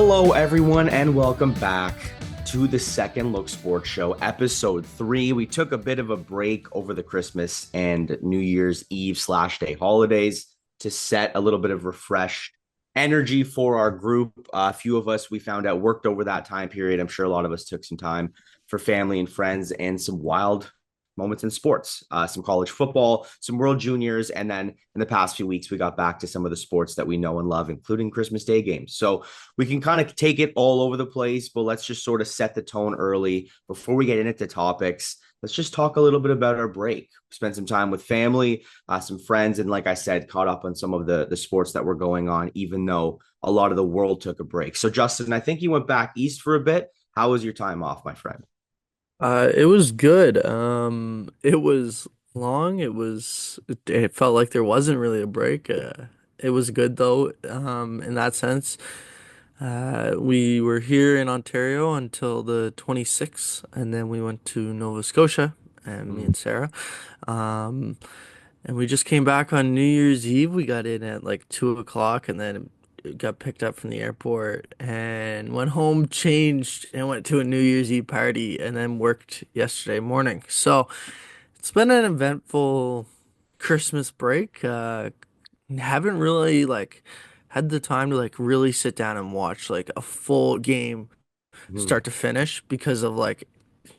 Hello, everyone, and welcome back to the Second Look Sports Show, episode 3. We took a bit of a break over the Christmas and New Year's Eve/day holidays to set a little bit of refreshed energy for our group. A few of us, we found out, worked over that time period. I'm sure a lot of us took some time for family and friends and some wild moments in sports, some college football, some World Juniors, and then in the past few weeks, we got back to some of the sports that we know and love, including Christmas Day games. So we can kind of take it all over the place, but let's just sort of set the tone early before we get into topics. Let's just talk a little bit about our break. Spend some time with family, some friends, and like I said, caught up on some of the sports that were going on, even though a lot of the world took a break. So Justin, I think you went back east for a bit. How was your time off, my friend? It was good. It was long. It felt like there wasn't really a break. It was good though, in that sense. We were here in Ontario until the 26th, and then we went to Nova Scotia, and me Mm. and Sarah. Um, and we just came back on New Year's Eve. We got in at like 2 o'clock, and then got picked up from the airport and went home, changed, and went to a New Year's Eve party, and then worked yesterday morning. So it's been an eventful Christmas break. Haven't really like had the time to like really sit down and watch like a full game Mm. start to finish because of like,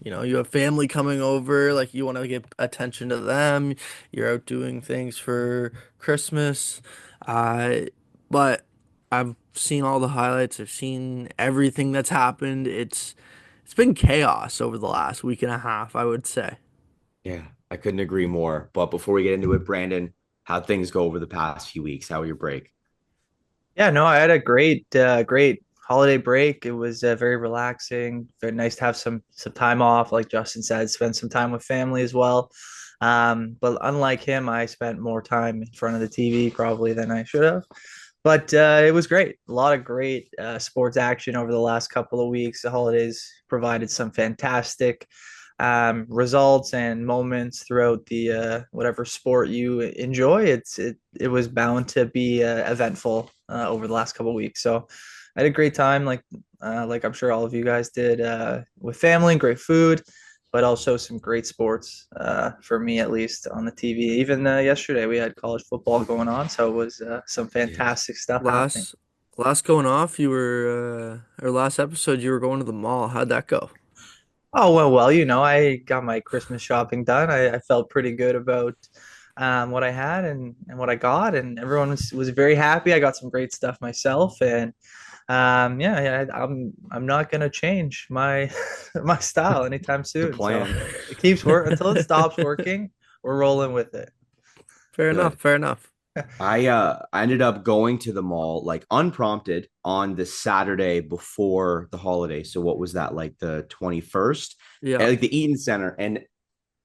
you have family coming over, like you want to get attention to them. You're out doing things for Christmas. Uh, but I've seen all the highlights. I've seen everything that's happened. It's been chaos over the last week and a half, I would say. Yeah, I couldn't agree more. But before we get into it, Brandon, how'd things go over the past few weeks? How was your break? Yeah, no, I had a great holiday break. It was very relaxing. Very nice to have some time off, like Justin said, spend some time with family as well. But unlike him, I spent more time in front of the TV probably than I should have. But it was great. A lot of great sports action over the last couple of weeks. The holidays provided some fantastic results and moments throughout the whatever sport you enjoy. It was bound to be eventful over the last couple of weeks. So I had a great time, like I'm sure all of you guys did, with family and great food, but also some great sports for me at least on the TV. Even yesterday we had college football going on, so it was some Yes. fantastic stuff happening. Last last going off, you were or last episode you were going to the mall. How'd that go? Oh, well, I got my Christmas shopping done. I felt pretty good about what I had and what I got, and everyone was very happy. I got some great stuff myself, and yeah, I'm not gonna change my my style anytime The soon. So plan. it keeps work until it stops working. We're rolling with it. Fair enough, Good. fair enough. I ended up going to the mall like unprompted on the Saturday before the holiday. So what was that, like the 21st? Yeah. At like the Eaton Center. And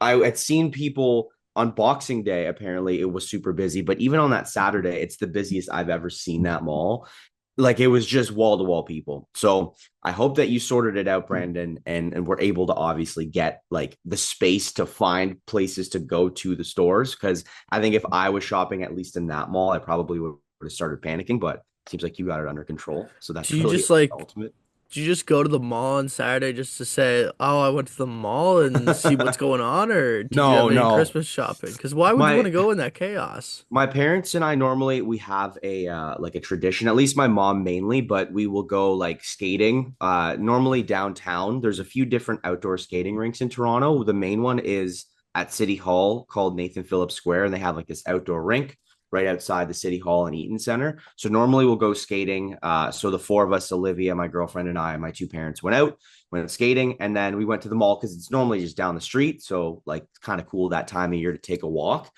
I had seen people on Boxing Day. Apparently it was super busy, but even on that Saturday, it's the busiest I've ever seen that mall. Like it was just wall to wall people. So I hope that you sorted it out, Brandon, and we're able to obviously get like the space to find places to go to the stores. Cause I think if I was shopping, at least in that mall, I probably would have started panicking, but it seems like you got it under control. So Do that's you really just like ultimate. Do you just go to the mall on Saturday just to say, "Oh, I went to the mall and see what's going on," or did you No, have any no. Christmas shopping? Because why would you want My to go in that chaos? My parents and I normally we have a like a tradition, at least my mom mainly, but we will go like skating. Normally downtown. There's a few different outdoor skating rinks in Toronto. The main one is at City Hall called Nathan Phillips Square, and they have like this outdoor rink right outside the City Hall and Eaton Center. So normally we'll go skating. So the four of us, Olivia, my girlfriend, and I, and my two parents went skating, and then we went to the mall because it's normally just down the street. So like it's kind of cool that time of year to take a walk.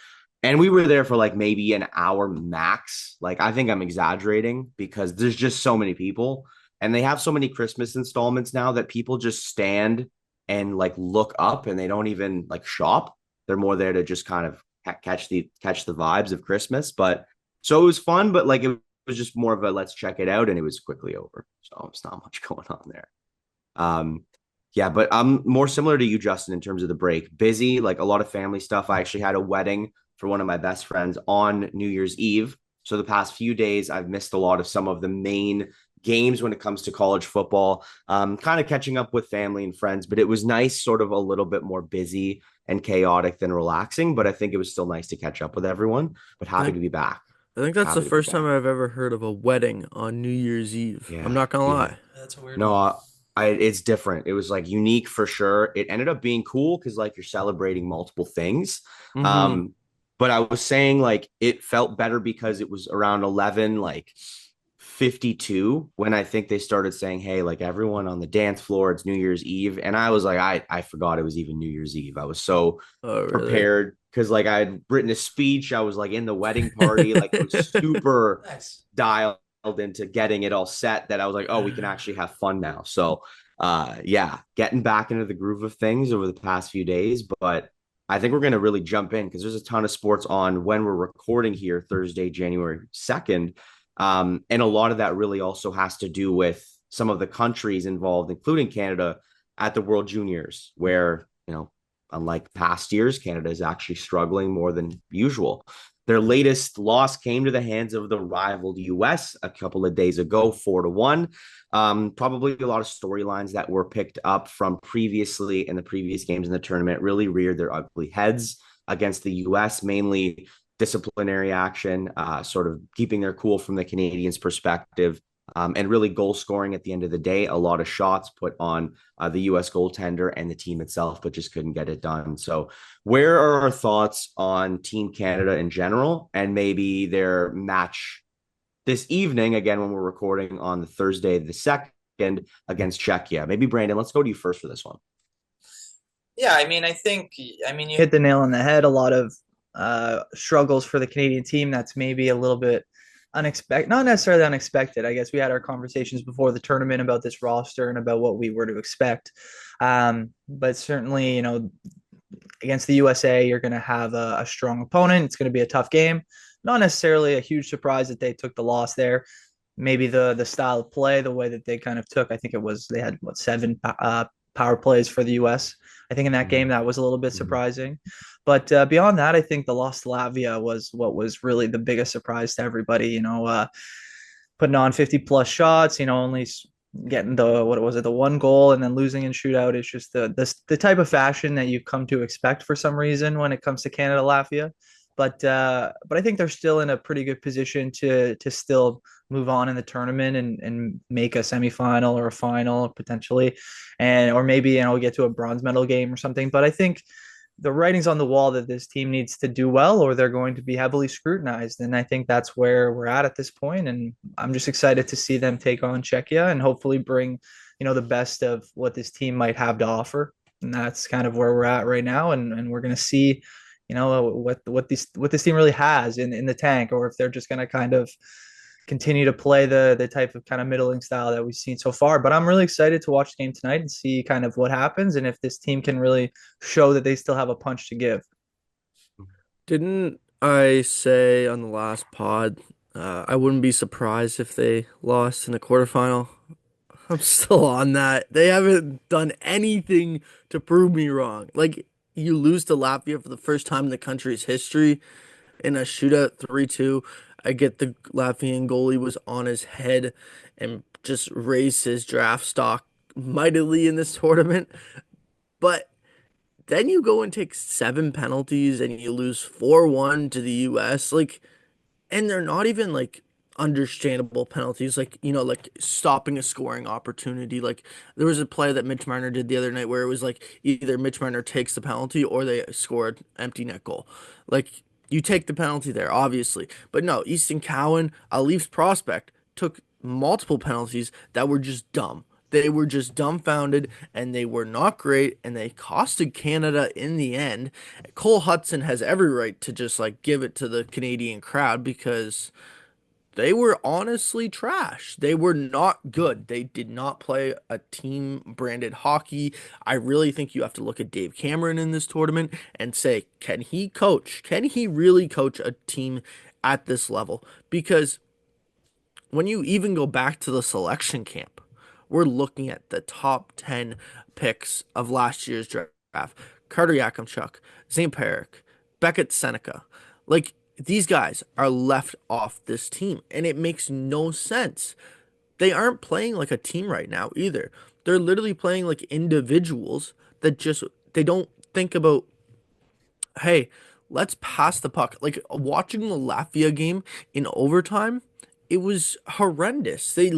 And we were there for like maybe an hour max. Like I think I'm exaggerating because there's just so many people and they have so many Christmas installments now that people just stand and like look up and they don't even like shop. They're more there to just kind of catch the vibes of Christmas. But so it was fun, but like it was just more of a let's check it out and it was quickly over. So it's not much going on there. Um, yeah, but I'm more similar to you, Justin, in terms of the break. Busy, like a lot of family stuff. I actually had a wedding for one of my best friends on New Year's Eve. So the past few days, I've missed a lot of some of the main games when it comes to college football, kind of catching up with family and friends. But it was nice, sort of a little bit more busy and chaotic than relaxing. But I think it was still nice to catch up with everyone. But I happy think to be back. I think that's the Happy to be first time back. I've ever heard of a wedding on New Year's Eve. I'm Yeah, not gonna yeah. lie. That's a weird No, one. it's different. It was like unique for sure. It ended up being cool because like you're celebrating multiple things. Mm-hmm. Um, but I was saying like it felt better because it was around 11, like 52 when I think they started saying, "Hey, like everyone on the dance floor, it's New Year's Eve." And I was like, I forgot it was even New Year's Eve. I was so Oh, really? prepared because like I had written a speech. I was like in the wedding party, like I was super Nice. dialed into getting it all set that I was like, oh, we can actually have fun now. So yeah, getting back into the groove of things over the past few days. But I think we're going to really jump in because there's a ton of sports on when we're recording here Thursday, January 2nd. And a lot of that really also has to do with some of the countries involved, including Canada, at the World Juniors, where, unlike past years, Canada is actually struggling more than usual. Their latest loss came to the hands of the rival US a couple of days ago, 4-1. Probably a lot of storylines that were picked up from previously in the previous games in the tournament really reared their ugly heads against the US, mainly disciplinary action, sort of keeping their cool from the Canadians' perspective, and really goal scoring at the end of the day. A lot of shots put on the U.S. goaltender and the team itself, but just couldn't get it done. So, where are our thoughts on Team Canada in general and maybe their match this evening, again, when we're recording on the Thursday, the 2nd against Czechia? Maybe Brandon, let's go to you first for this one. Yeah, I mean, you hit the nail on the head. A lot of struggles for the Canadian team. That's maybe a little bit unexpected, not necessarily unexpected. I guess we had our conversations before the tournament about this roster and about what we were to expect. But certainly, against the USA, you're going to have a strong opponent. It's going to be a tough game. Not necessarily a huge surprise that they took the loss there. Maybe the style of play, the way that they kind of took. I think it was they had what seven power plays for the U.S. I think in that game that was a little bit surprising. But beyond that, I think the loss to Latvia was what was really the biggest surprise to everybody. Putting on 50 plus shots, only getting the one goal and then losing in shootout is just the type of fashion that you come to expect for some reason when it comes to Canada Latvia. But I think they're still in a pretty good position to still move on in the tournament and make a semifinal or a final potentially, and or maybe get to a bronze medal game or something. But I think the writing's on the wall that this team needs to do well or they're going to be heavily scrutinized. And I think that's where we're at this point. And I'm just excited to see them take on Czechia and hopefully bring, the best of what this team might have to offer. And that's kind of where we're at right now. And we're going to see, what this team really has in the tank, or if they're just going to kind of continue to play the type of kind of middling style that we've seen so far. But I'm really excited to watch the game tonight and see kind of what happens and if this team can really show that they still have a punch to give. Didn't I say on the last pod, I wouldn't be surprised if they lost in the quarterfinal? I'm still on that. They haven't done anything to prove me wrong. Like, you lose to Latvia for the first time in the country's history in a shootout 3-2. I get the Latvian goalie was on his head and just raised his draft stock mightily in this tournament. But then you go and take 7 penalties and you lose 4-1 to the US. Like, and they're not even like understandable penalties, like, like stopping a scoring opportunity. Like, there was a play that Mitch Marner did the other night where it was like either Mitch Marner takes the penalty or they scored empty net goal. Like, you take the penalty there, obviously. But no, Easton Cowan, a Leafs prospect, took multiple penalties that were just dumb. They were just dumbfounded and they were not great and they costed Canada in the end. Cole Hudson has every right to just like give it to the Canadian crowd because they were honestly trash. They were not good. They did not play a team branded hockey. I really think you have to look at Dave Cameron in this tournament and say, can he coach? Can he really coach a team at this level? Because when you even go back to the selection camp, we're looking at the top 10 picks of last year's draft. Carter Yakimchuk, Zamperik, Beckett Seneca. Like, these guys are left off this team, and it makes no sense. they aren't playing like a team right now either. They're literally playing like individuals that just they don't think about, hey, let's pass the puck. Like watching the Latvia game in overtime, it was horrendous. They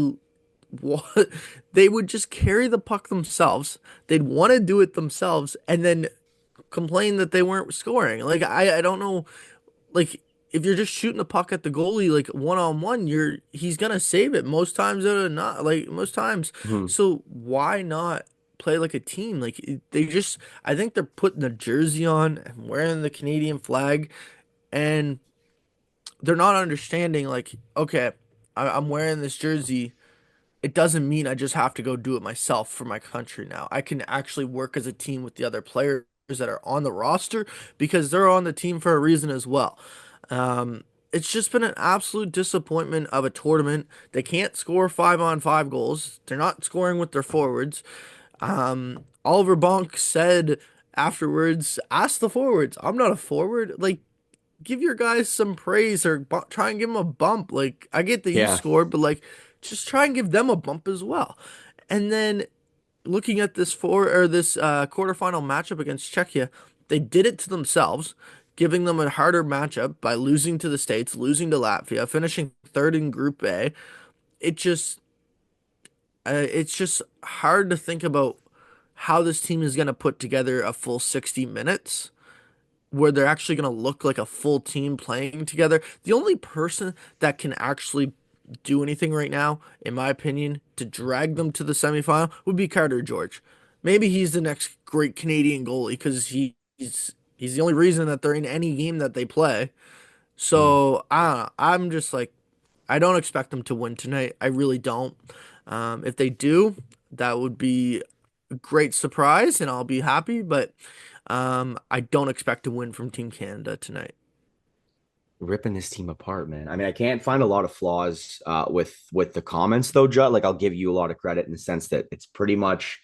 would just carry the puck themselves. They'd want to do it themselves and then complain that they weren't scoring. Like I don't know, like if you're just shooting the puck at the goalie like one on one, he's gonna save it most times out of not like most times. Mhm. So why not play like a team? Like they just I think they're putting the jersey on and wearing the Canadian flag and they're not understanding like, okay, I'm wearing this jersey. It doesn't mean I just have to go do it myself for my country now. I can actually work as a team with the other players that are on the roster because they're on the team for a reason as well. It's just been an absolute disappointment of a tournament. They can't score 5-on-5 goals. They're not scoring with their forwards. Oliver Bonk said afterwards, ask the forwards. I'm not a forward. Like, give your guys some praise or try and give them a bump. Like, I get that you Yeah. scored, but like, just try and give them a bump as well. And then looking at this quarterfinal matchup against Czechia, they did it to themselves, giving them a harder matchup by losing to the States, losing to Latvia, finishing third in Group A. It just it's just hard to think about how this team is going to put together a full 60 minutes where they're actually going to look like a full team playing together. The only person that can actually do anything right now, in my opinion, to drag them to the semifinal would be Carter George. Maybe he's the next great Canadian goalie because he's the only reason that they're in any game that they play. Mhm. So I don't know. I'm just like I don't expect them to win tonight. I really don't. If they do, that would be a great surprise, and I'll be happy. But I don't expect to win from Team Canada tonight. Ripping this team apart, man. I mean, I can't find a lot of flaws with the comments though, Judd. Like I'll give you a lot of credit in the sense that it's pretty much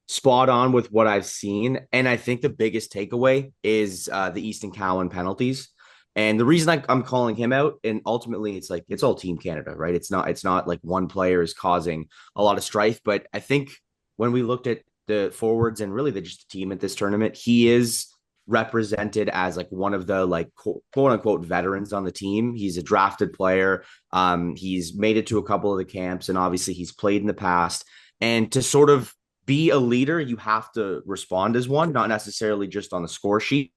spot on with what I've seen. And I think the biggest takeaway is the Easton Cowan penalties. And the reason I'm calling him out, and ultimately it's like it's all Team Canada, right? It's not like one player is causing a lot of strife. But I think when we looked at the forwards and really just the team at this tournament, he is represented as like one of the like quote unquote veterans on the team. He's a drafted player. He's made it to a couple of the camps, and obviously he's played in the past. And to sort of be a leader, you have to respond as one, not necessarily just on the score sheet,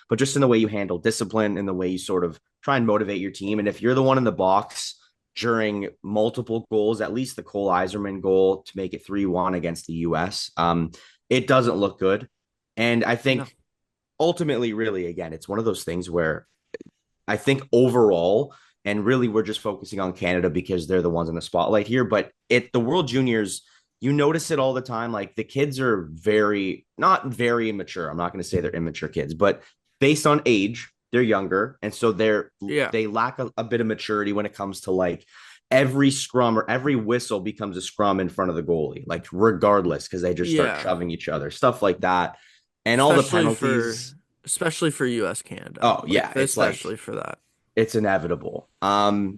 but just in the way you handle discipline and the way you sort of try and motivate your team. And if you're the one in the box during multiple goals, at least the Cole Iserman goal to make it 3-1 against the US, it doesn't look good. And I No. think ultimately, really, again, it's one of those things where I think overall, and really we're just focusing on Canada because they're the ones in the spotlight here, but the World Juniors, you notice it all the time. Like the kids are not very immature. I'm not going to say they're immature kids, but based on age, they're younger. And so Yeah. they lack a bit of maturity when it comes to like every scrum or every whistle becomes a scrum in front of the goalie, like regardless, because they just start Yeah. shoving each other, stuff like that. And all the Especially for penalties. especially for US Canada. Oh Like yeah, it's like especially for that. it's inevitable.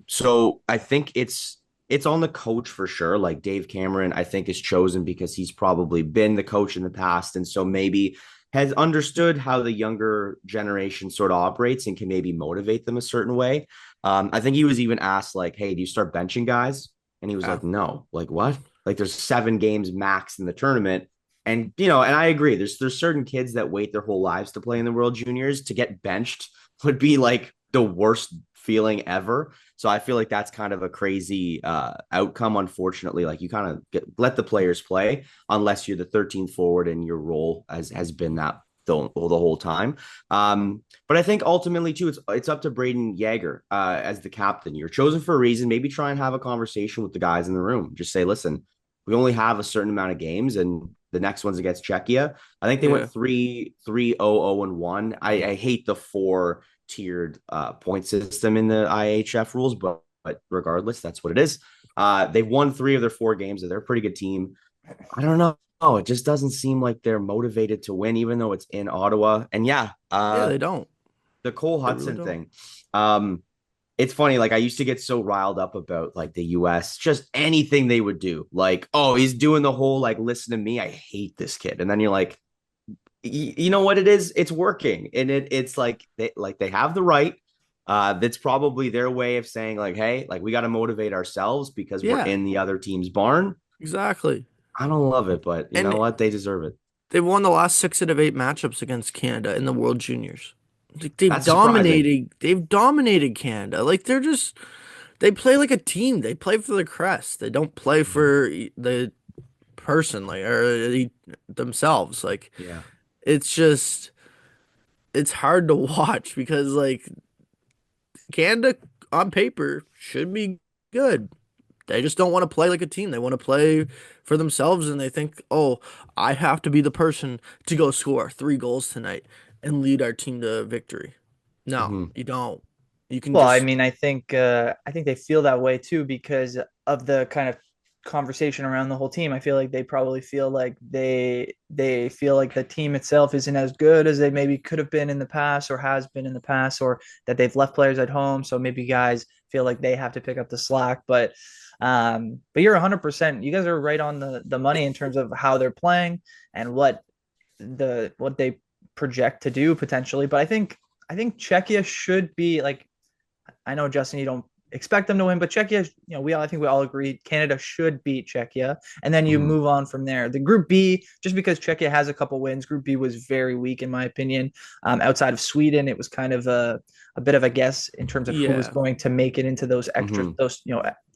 So I think it's on the coach for sure. Like Dave Cameron, I think is chosen because he's probably been the coach in the past, and so maybe has understood how the younger generation sort of operates and can maybe motivate them a certain way. I think he was even asked like, "Hey, do you start benching guys?" And he was Yeah. like, "No." Like what? Like there's 7 games max in the tournament. And and I agree. There's certain kids that wait their whole lives to play in the World Juniors. To get benched would be like the worst feeling ever. So I feel like that's kind of a crazy outcome. Unfortunately, like you kind of let the players play unless you're the 13th forward and your role has been that the whole time. But I think ultimately too, it's up to Braden Yeager as the captain. You're chosen for a reason. Maybe try and have a conversation with the guys in the room. Just say, listen, we only have a certain amount of games, and the next one's against Czechia. I think they went Yeah. 3-0-0-1. I hate the four-tiered point system in the IHF rules, but regardless, that's what it is. They've won 3 of their 4 games, and they're a pretty good team. I don't know. Oh, it just doesn't seem like they're motivated to win, even though it's in Ottawa. And yeah, Yeah, they don't. the Cole They really Hudson don't. thing. Um, it's funny. Like I used to get so riled up about like the US, just anything they would do. Like, oh, he's doing the whole like, listen to me. I hate this kid. And then you're like, you know what it is? It's working. And it's like they have the right. That's probably their way of saying, like, hey, like we got to motivate ourselves because we're Yeah, in the other team's barn. exactly. I don't love it, but you know And what? They deserve it. they've won the last 6 out of 8 matchups against Canada in the World Juniors. Like they've That's surprising. dominated. They've dominated Canada. Like they play like a team. They play for the crest. They don't play Mhm. for the person like themselves. Like Yeah. it's just it's hard to watch because like Canada on paper should be good. They just don't want to play like a team. They want to play for themselves and they think, "Oh, I have to be the person to go score 3 goals tonight and lead our team to victory." No, Hmm. you don't. You can Well, I just mean, I think they feel that way too because of the kind of conversation around the whole team. I feel like they probably feel like they feel like the team itself isn't as good as they maybe could have been in the past or has been in the past, or that they've left players at home. So maybe guys feel like they have to pick up the slack. But you're 100%. You guys are right on the money in terms of how they're playing and what they project to do potentially. But I think Czechia should be like I know Justin, you don't expect them to win, but Czechia, I think we all agree Canada should beat Czechia, and then you Hmm. move on from there. The Group B, just because Czechia has a couple wins, Group B was very weak in my opinion. Outside of Sweden, it was kind of a bit of a guess in terms of who was yeah. going to make it into those extra Hmm. those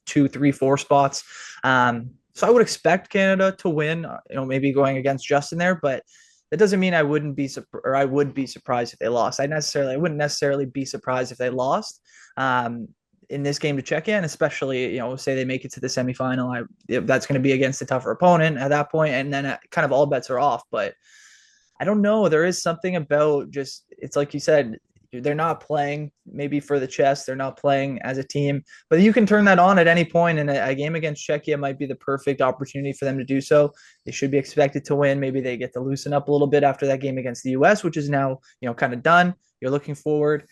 2, 3, 4 spots. So I would expect Canada to win. Maybe going against Justin there, but that doesn't mean I wouldn't be or I would be surprised if they lost. I wouldn't necessarily be surprised if they lost um, in this game to Czechia, and especially say they make it to the semifinal. That's going to be against a tougher opponent at that point, and then kind of all bets are off. But I don't know. There is something about just it's like you said, they're not playing maybe for the chest. They're not playing as a team, but you can turn that on at any point. And a game against Czechia might be the perfect opportunity for them to do so. They should be expected to win. Maybe they get to loosen up a little bit after that game against the U.S., which is now kind of done. You're looking forward.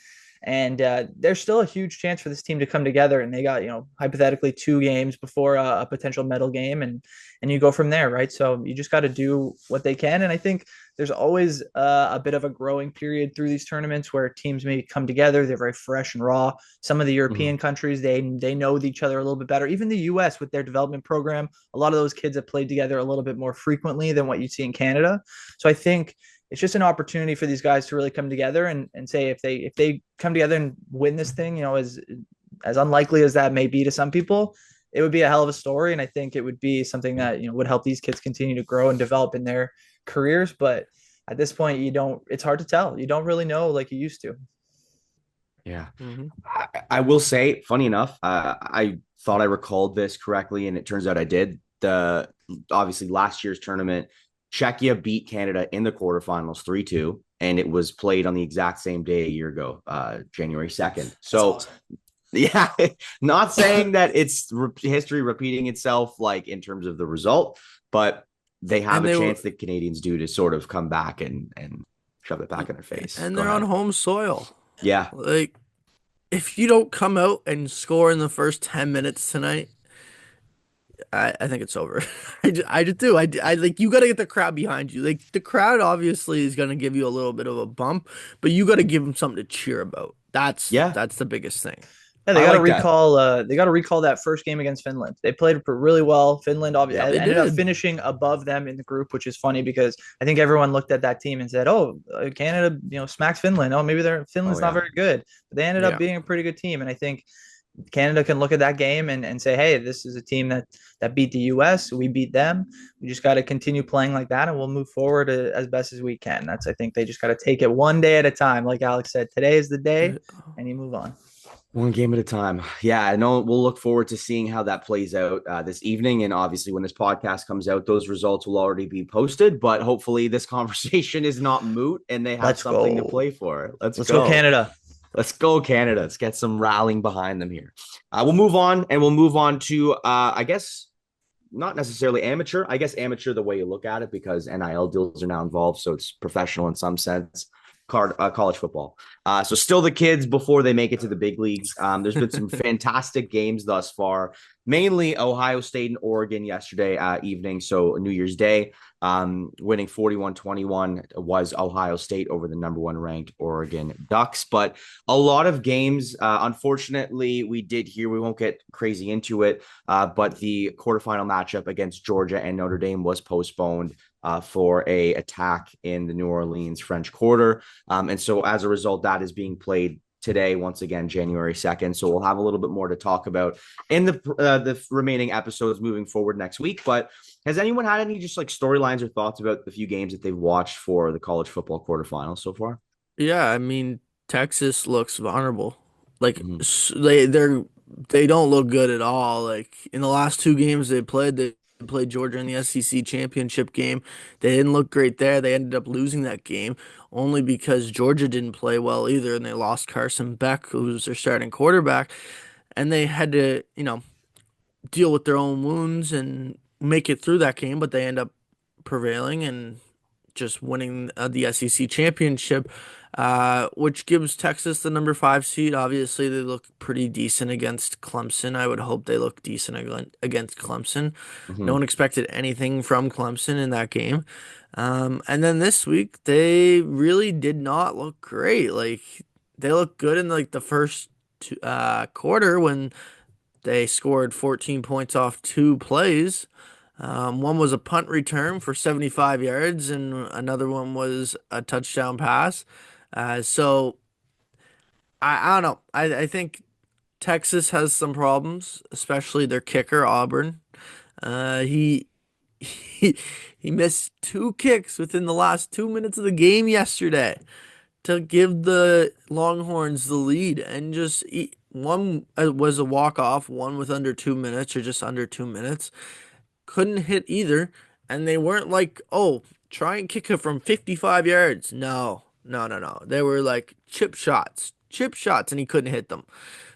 And there's still a huge chance for this team to come together. And they got, hypothetically 2 games before a potential medal game. And you go from there, right? So you just got to do what they can. And I think there's always a bit of a growing period through these tournaments where teams may come together. They're very fresh and raw. Some of the Hmm. European countries, they know each other a little bit better. Even the U.S. with their development program, a lot of those kids have played together a little bit more frequently than what you see in Canada. So I think it's just an opportunity for these guys to really come together and say if they come together and win this thing, as unlikely as that may be to some people, it would be a hell of a story. And I think it would be something that would help these kids continue to grow and develop in their careers. But at this point, it's hard to tell. You don't really know like you used to. Yeah. Hmm. I will say, funny enough, I thought I recalled this correctly, and it turns out I did. The obviously last year's tournament, Czechia beat Canada in the quarterfinals 3-2, and it was played on the exact same day a year ago, January 2nd. That's So awesome. yeah, not saying that it's history repeating itself like in terms of the result, but they have And a they chance were that Canadians do to sort of come back and shove it back in their face. and Go they're on ahead. home soil. Yeah. Like if you don't come out and score in the first 10 minutes tonight, I think it's over. I just do. I like you got to get the crowd behind you. Like the crowd obviously is going to give you a little bit of a bump, but you got to give them something to cheer about. That's Yeah. that's the biggest thing. Yeah, they I got to like that. recall. They got to recall that first game against Finland. They played really well. Finland Yep. obviously They ended up did. finishing above them in the group, which is funny because I think everyone looked at that team and said, "Oh, Canada, smacks Finland. Oh, maybe Oh Finland's not yeah. very good." But they ended up Yeah. being a pretty good team, and I think Canada can look at that game and say, "Hey, this is a team that beat the U.S. We beat them. We just got to continue playing like that, and we'll move forward as best as we can." That's I think they just got to take it one day at a time, like Alex said. Today is the day, and you move on. One game at a time. Yeah, I know we'll look forward to seeing how that plays out this evening. And obviously, when this podcast comes out, those results will already be posted. But hopefully, this conversation is not moot and they have Let's something to go. play for. Let's Let's go, go. Canada. Let's go, Canada. Let's get some rallying behind them here. We'll move on and we'll move on to, I guess, not necessarily amateur. I guess amateur the way you look at it because NIL deals are now involved. So it's professional in some sense. college football. So still the kids before they make it to the big leagues. There's been some fantastic games thus far, mainly Ohio State and Oregon yesterday evening. So New Year's Day, winning 41-21 was Ohio State over the number one ranked Oregon Ducks. But a lot of games, unfortunately, we did hear, we won't get crazy into it, but the quarterfinal matchup against Georgia and Notre Dame was postponed for a attack in the New Orleans French Quarter. And so as a result, that is being played today, once again, January 2nd. So we'll have a little bit more to talk about in the remaining episodes moving forward next week. But has anyone had any just like storylines or thoughts about the few games that they've watched for the college football quarterfinals so far? Yeah, I mean, Texas looks vulnerable. Like Mhm. they don't look good at all. Like in the last two games they played Georgia in the SEC championship game. They didn't look great there. They ended up losing that game only because Georgia didn't play well either, and they lost Carson Beck, who was their starting quarterback, and they had to, deal with their own wounds and make it through that game, but they end up prevailing and just winning the SEC championship, which gives Texas the number five seed. Obviously, they look pretty decent against Clemson. I would hope they look decent against Clemson. No Mhm. one expected anything from Clemson in that game. And then this week, they really did not look great. Like they looked good in like the first quarter when they scored 14 points off two plays. One was a punt return for 75 yards, and another one was a touchdown pass. So I don't know. I think Texas has some problems, especially their kicker, Auburn. He he he missed two kicks within the last 2 minutes of the game yesterday to give the Longhorns the lead, and one was a walk off, one with under 2 minutes or just under 2 minutes. Couldn't hit either, and they weren't like, oh, try and kick it from 55 yards. No, no, no, no. They were like chip shots, and he couldn't hit them.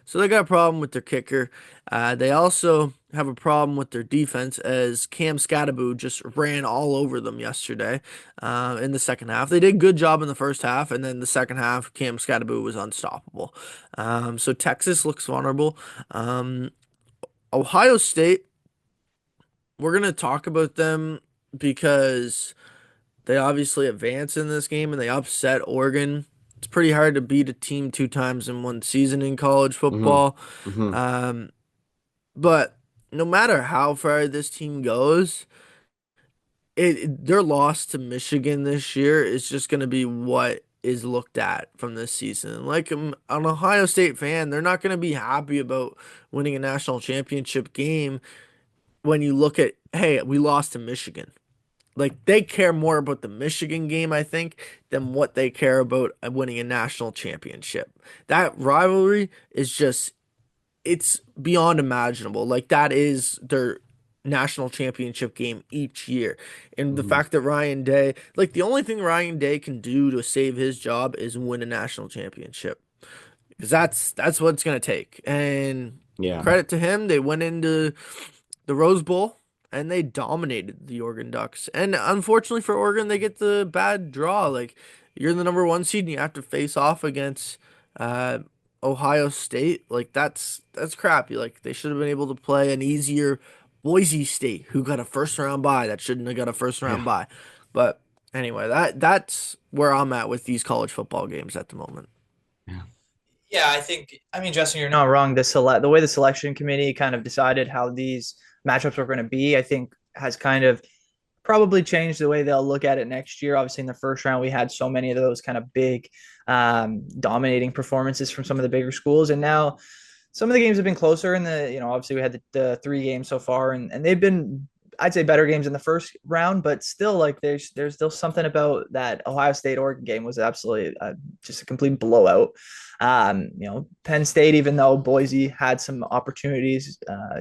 So they got a problem with their kicker. They also have a problem with their defense as Cam Scatterbo just ran all over them yesterday in the second half. They did a good job in the first half, and then the second half, Cam Scatterbo was unstoppable. So Texas looks vulnerable. Ohio State, we're going to talk about them because they obviously advanced in this game and they upset Oregon. It's pretty hard to beat a team two times in one season in college Mhm. football. Mhm. Um, but no matter how far this team goes, their loss to Michigan this year is just going to be what is looked at from this season. Like an Ohio State fan, they're not going to be happy about winning a national championship game when you look at, hey, we lost to Michigan. Like they care more about the Michigan game, I think, than what they care about winning a national championship. That rivalry is just it's beyond imaginable. Like that is their national championship game each year. And the Mhm. fact that Ryan Day, like the only thing Ryan Day can do to save his job is win a national championship. Because that's what it's gonna take. And Yeah. credit to him, they went into the Rose Bowl and they dominated the Oregon Ducks. And unfortunately for Oregon, they get the bad draw. Like you're the number one seed and you have to face off against uh, Ohio State. Like that's crappy. Like they should have been able to play an easier Boise State, who got a first round bye that shouldn't have got a first round Yeah. bye. But anyway, that's where I'm at with these college football games at the moment. Yeah. Yeah, I mean, Justin, you're not wrong. The way the selection committee kind of decided how these matchups were going to be, I think has kind of probably changed the way they'll look at it next year. Obviously, in the first round, we had so many of those kind of big, dominating performances from some of the bigger schools, and now some of the games have been closer. Obviously, we had the three games so far, and they've been, I'd say, better games in the first round, but still, like there's still something about that Ohio State Oregon game was absolutely just a complete blowout. Penn State, even though Boise had some opportunities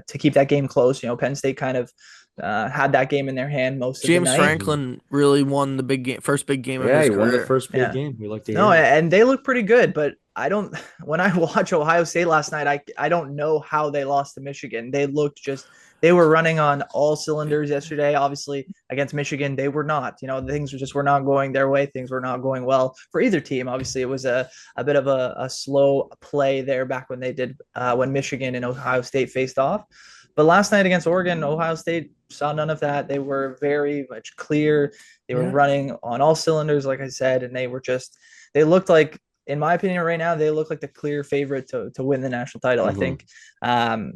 to keep that game close, Penn State kind of had that game in their hand most of the James night. Mhm. Franklin really won the first big game of Yeah, his he won the career. first big Yeah. game. We like to No, hear it. and they look pretty good, but I don't. When I watch Ohio State last night, I don't know how they lost to Michigan. They looked just they were running on all cylinders yesterday. Obviously, against Michigan, they were not. Things were not going their way. Things were not going well for either team. Obviously, it was a bit of a slow play there back when they did when Michigan and Ohio State faced off. But last night against Oregon, Ohio State saw none of that. They were very much clear. They were Yeah. running on all cylinders, like I said, and they looked like, in my opinion, right now, they look like the clear favorite to win the national title. I Mm-hmm. think um,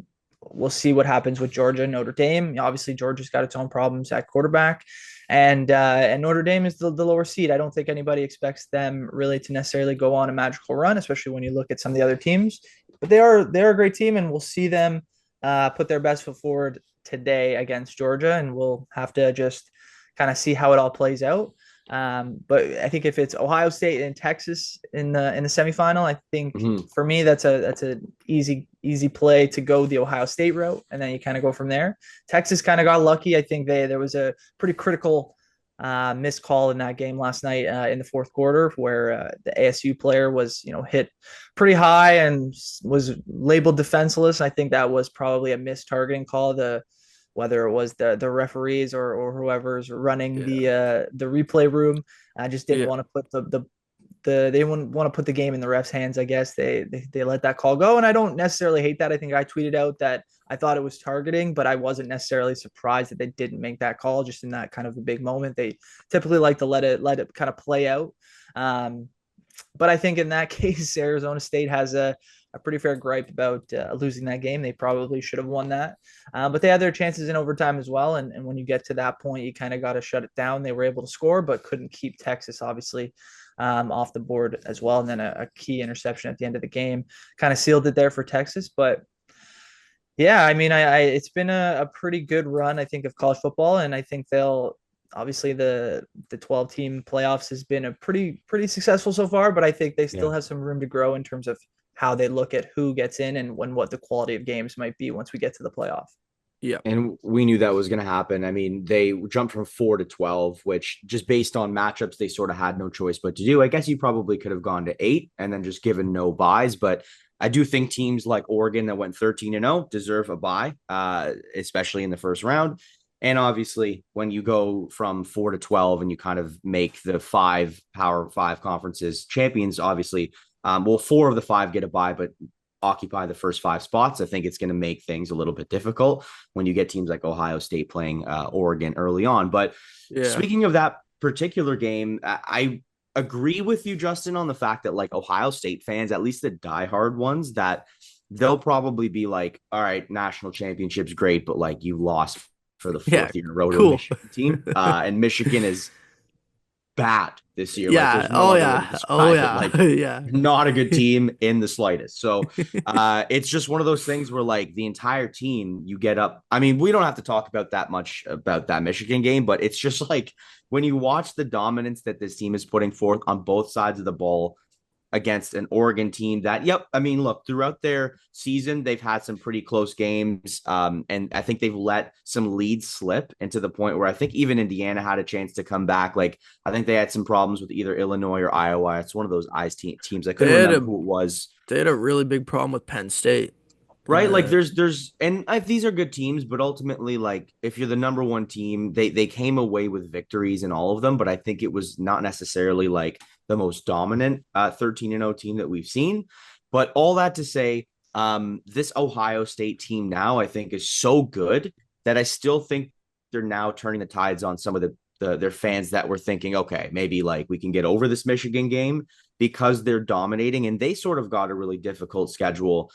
we'll see what happens with Georgia and Notre Dame. Obviously, Georgia's got its own problems at quarterback, and Notre Dame is the lower seed. I don't think anybody expects them really to necessarily go on a magical run, especially when you look at some of the other teams. But they're a great team, and we'll see them put their best foot forward today against Georgia, and we'll have to just kind of see how it all plays out. But I think if it's Ohio State and Texas in the semifinal, I think Mm-hmm. for me that's an easy play to go the Ohio State route, and then you kind of go from there. Texas kind of got lucky. I think there was a pretty critical missed call in that game last night in the fourth quarter, where the ASU player was hit pretty high and was labeled defenseless. I think that was probably a missed targeting call. Whether it was the referees or whoever's running Yeah. the replay room, I just didn't Yeah. want to put they wouldn't want to put the game in the refs' hands. I guess they let that call go, and I don't necessarily hate that. I think I tweeted out that I thought it was targeting, but I wasn't necessarily surprised that they didn't make that call just in that kind of a big moment. They typically like to let it kind of play out. Um, but I think in that case, Arizona State has a pretty fair gripe about losing that game. They probably should have won that, but they had their chances in overtime as well. And when you get to that point, you kind of got to shut it down. They were able to score, but couldn't keep Texas, obviously, off the board as well. And then a key interception at the end of the game kind of sealed it there for Texas. But yeah, I mean, it's been a pretty good run, I think, of college football, and I think they'll obviously the 12 team playoffs has been a pretty successful so far, but I think they still Yeah. have some room to grow in terms of how they look at who gets in and what the quality of games might be once we get to the playoff. Yeah. And we knew that was going to happen. I mean, they jumped from 4 to 12, which just based on matchups, they sort of had no choice but to do. I guess you probably could have gone to 8 and then just given no buys. But I do think teams like Oregon that went 13-0 deserve a buy, especially in the first round. And obviously, when you go from 4 to 12 and you kind of make the Power Five conferences champions, obviously, well, 4 of the 5 get a buy, but occupy the first 5 spots. I think it's going to make things a little bit difficult when you get teams like Ohio State playing Oregon early on. But Yeah. speaking of that particular game, I agree with you, Justin, on the fact that like Ohio State fans, at least the diehard ones, that they'll probably be like, all right, national championship's great, but like you lost for the Yeah. 4th year in a row to a Cool. Michigan team. And Michigan is bad this year. Like Yeah. there's no Oh other way to yeah. Oh describe it. yeah. Like Yeah. not a good team in the slightest. So it's just one of those things where like the entire team, you get up. I mean, we don't have to talk about that much about that Michigan game, but it's just like when you watch the dominance that this team is putting forth on both sides of the ball against an Oregon team that, yep, I mean, look, throughout their season, they've had some pretty close games. And I think they've let some leads slip into the point where I think even Indiana had a chance to come back. Like, I think they had some problems with either Illinois or Iowa. It's one of those teams. I couldn't They had remember a who it was. they had a really big problem with Penn State in Right, like the these are good teams, but ultimately, like if you're the number one team, they came away with victories in all of them. But I think it was not necessarily like the most dominant 13-0 team that we've seen. But all that to say, this Ohio State team now I think is so good that I still think they're now turning the tides on some of their fans that were thinking, okay, maybe like we can get over this Michigan game because they're dominating, and they sort of got a really difficult schedule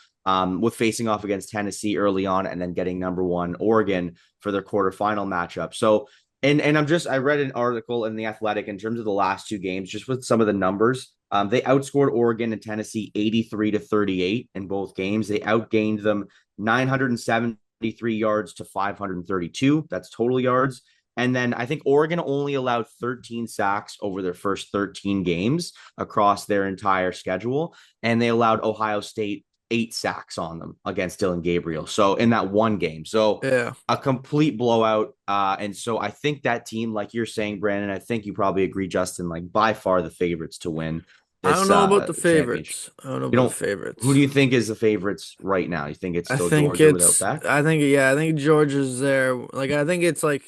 with facing off against Tennessee early on and then getting number one Oregon for their quarterfinal matchup. So, and I read an article in the Athletic in terms of the last 2 games, just with some of the numbers. They outscored Oregon and Tennessee 83-38 in both games. They outgained them 973 yards to 532. That's total yards. And then I think Oregon only allowed 13 sacks over their first 13 games across their entire schedule. And they allowed Ohio State 8 sacks on them against Dylan Gabriel. So in that one game. So yeah. a complete blowout. And so I think that team, like you're saying, Brandon, I think you probably agree, Justin, like by far the favorites to win I don't this know about the championship. favorites. I don't know You about the don't. Who favorites. do you think is the favorites right now? You think it's I still think Georgia without it's, Beck? I think, yeah, I think Georgia's there. Like, I think it's like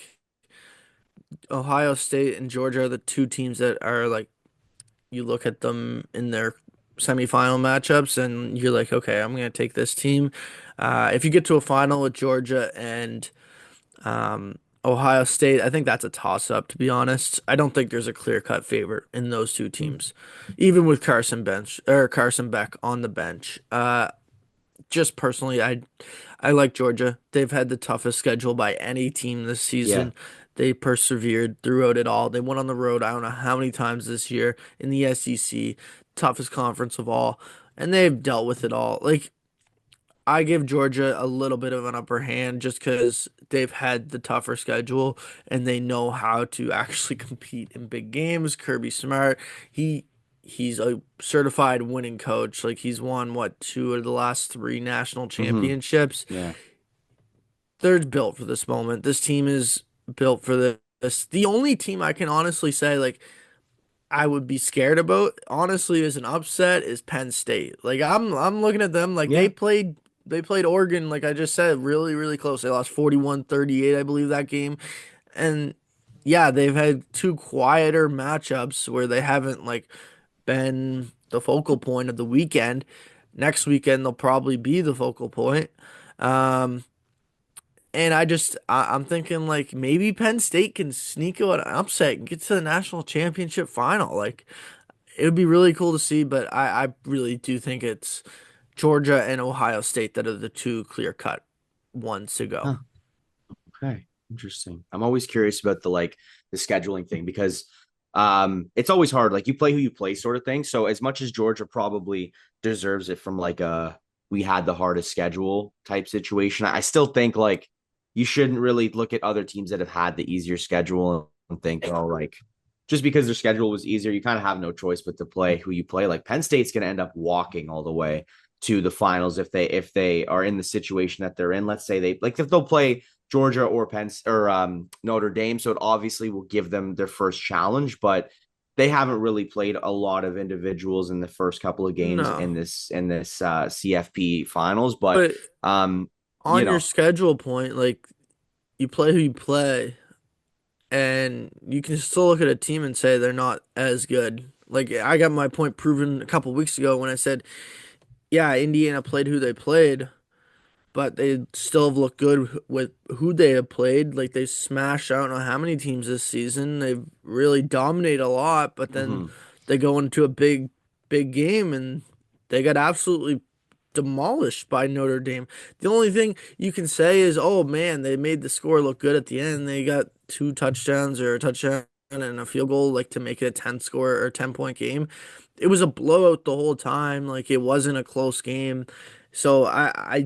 Ohio State and Georgia are the two teams that are like, you look at them in their semifinal matchups and you're like, okay, I'm going to take this team. If you get to a final with Georgia and Ohio State, I think that's a toss-up, to be honest. I don't think there's a clear-cut favorite in those two Hmm. teams, even with Carson Beck on the bench. Just personally, I like Georgia. They've had the toughest schedule by any team this Yeah. season. They persevered throughout it all. They went on the road, I don't know how many times this year in the SEC, toughest conference of all, and they've dealt with it all. Like, I give Georgia a little bit of an upper hand just because they've had the tougher schedule and they know how to actually compete in big games. Kirby Smart, he's a certified winning coach. Like, he's won what, two of the last three national Hmm. championships. Yeah. They're built for this moment. This team is built for this. The only team I can honestly say like I would be scared about, honestly, as an upset is Penn State. Like, I'm looking at them like Yeah. they played Oregon, like I just said, really, really close. They lost 41-38, I believe, that game. And yeah, they've had two quieter matchups where they haven't like been the focal point of the weekend. Next weekend they'll probably be the focal point. Um, and I'm thinking like maybe Penn State can sneak out an upset and get to the national championship final. Like, it would be really cool to see, but I really do think it's Georgia and Ohio State that are the two clear-cut ones to go. Huh. Okay. Interesting. I'm always curious about the scheduling thing because it's always hard. Like you play who you play sort of thing. So as much as Georgia probably deserves it from like a we had the hardest schedule type situation, I still think like you shouldn't really look at other teams that have had the easier schedule and think, oh, like just because their schedule was easier, you kind of have no choice but to play who you play. Like Penn State's going to end up walking all the way to the finals if they are in the situation that they're in. Let's say they like if they'll play Georgia or Penn or Notre Dame, so it obviously will give them their first challenge, but they haven't really played a lot of individuals in the first couple of games No, in this CFP finals. But but um, you on your know, schedule point, like you play who you play, and you can still look at a team and say they're not as good. Like, I got my point proven a couple weeks ago when I said, yeah, Indiana played who they played, but they still have looked good with who they have played. Like, they smashed I don't know how many teams this season. They've really dominated a lot, but then mhm. they go into a big game and they got absolutely demolished by Notre Dame. The only thing you can say is, oh man, they made the score look good at the end. They got two touchdowns or a touchdown and a field goal, like to make it a 10 score or 10-point game. It was a blowout the whole time. Like, it wasn't a close game. So I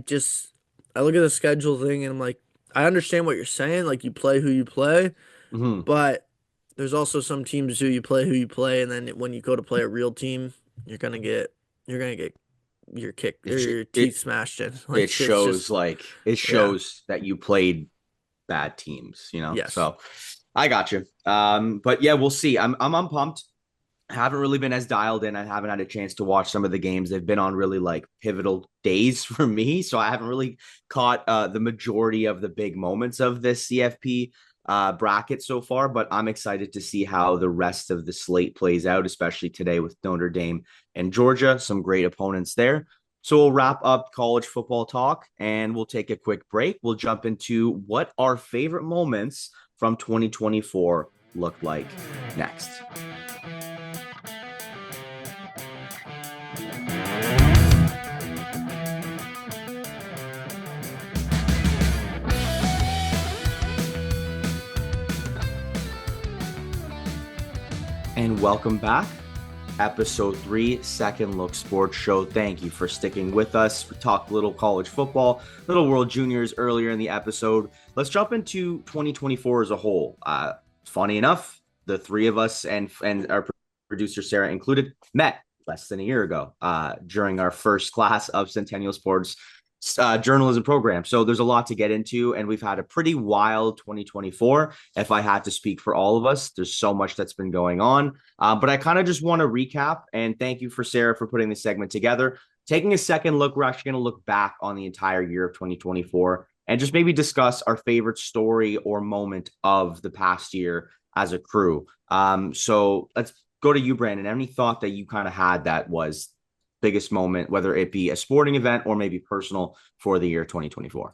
look at the schedule thing and I'm like, I understand what you're saying. Like, you play who you play, Mhm. but there's also some teams who you play, and then when you go to play a real team, you're gonna get your kick or it your it teeth smashed in. it Like, it's shows just like it yeah, shows that you played bad teams, yes. So I got you. But yeah, we'll see. I'm pumped. I haven't really been as dialed in. I haven't had a chance to watch some of the games. They've been on really like pivotal days for me, so I haven't really caught the majority of the big moments of this CFP bracket so far. But I'm excited to see how the rest of the slate plays out, especially today with Notre Dame and Georgia. Some great opponents there. So we'll wrap up college football talk and we'll take a quick break. We'll jump into what our favorite moments from 2024 looked like next. And welcome back. Episode 3, Second Look Sports Show. Thank you for sticking with us. We talked a little college football, little World Juniors earlier in the episode. Let's jump into 2024 as a whole. Funny enough, the three of us and our producer Sarah included met less than a year ago during our first class of Centennial Sports journalism program. So there's a lot to get into, and we've had a pretty wild 2024. If I had to speak for all of us, there's so much that's been going on. But I kind of just want to recap, and thank you for Sarah for putting this segment together. Taking a second look, we're actually going to look back on the entire year of 2024 and just maybe discuss our favorite story or moment of the past year as a crew. So let's go to you, Brandon. Any thought that you kind of had that was biggest moment, whether it be a sporting event or maybe personal for the year 2024?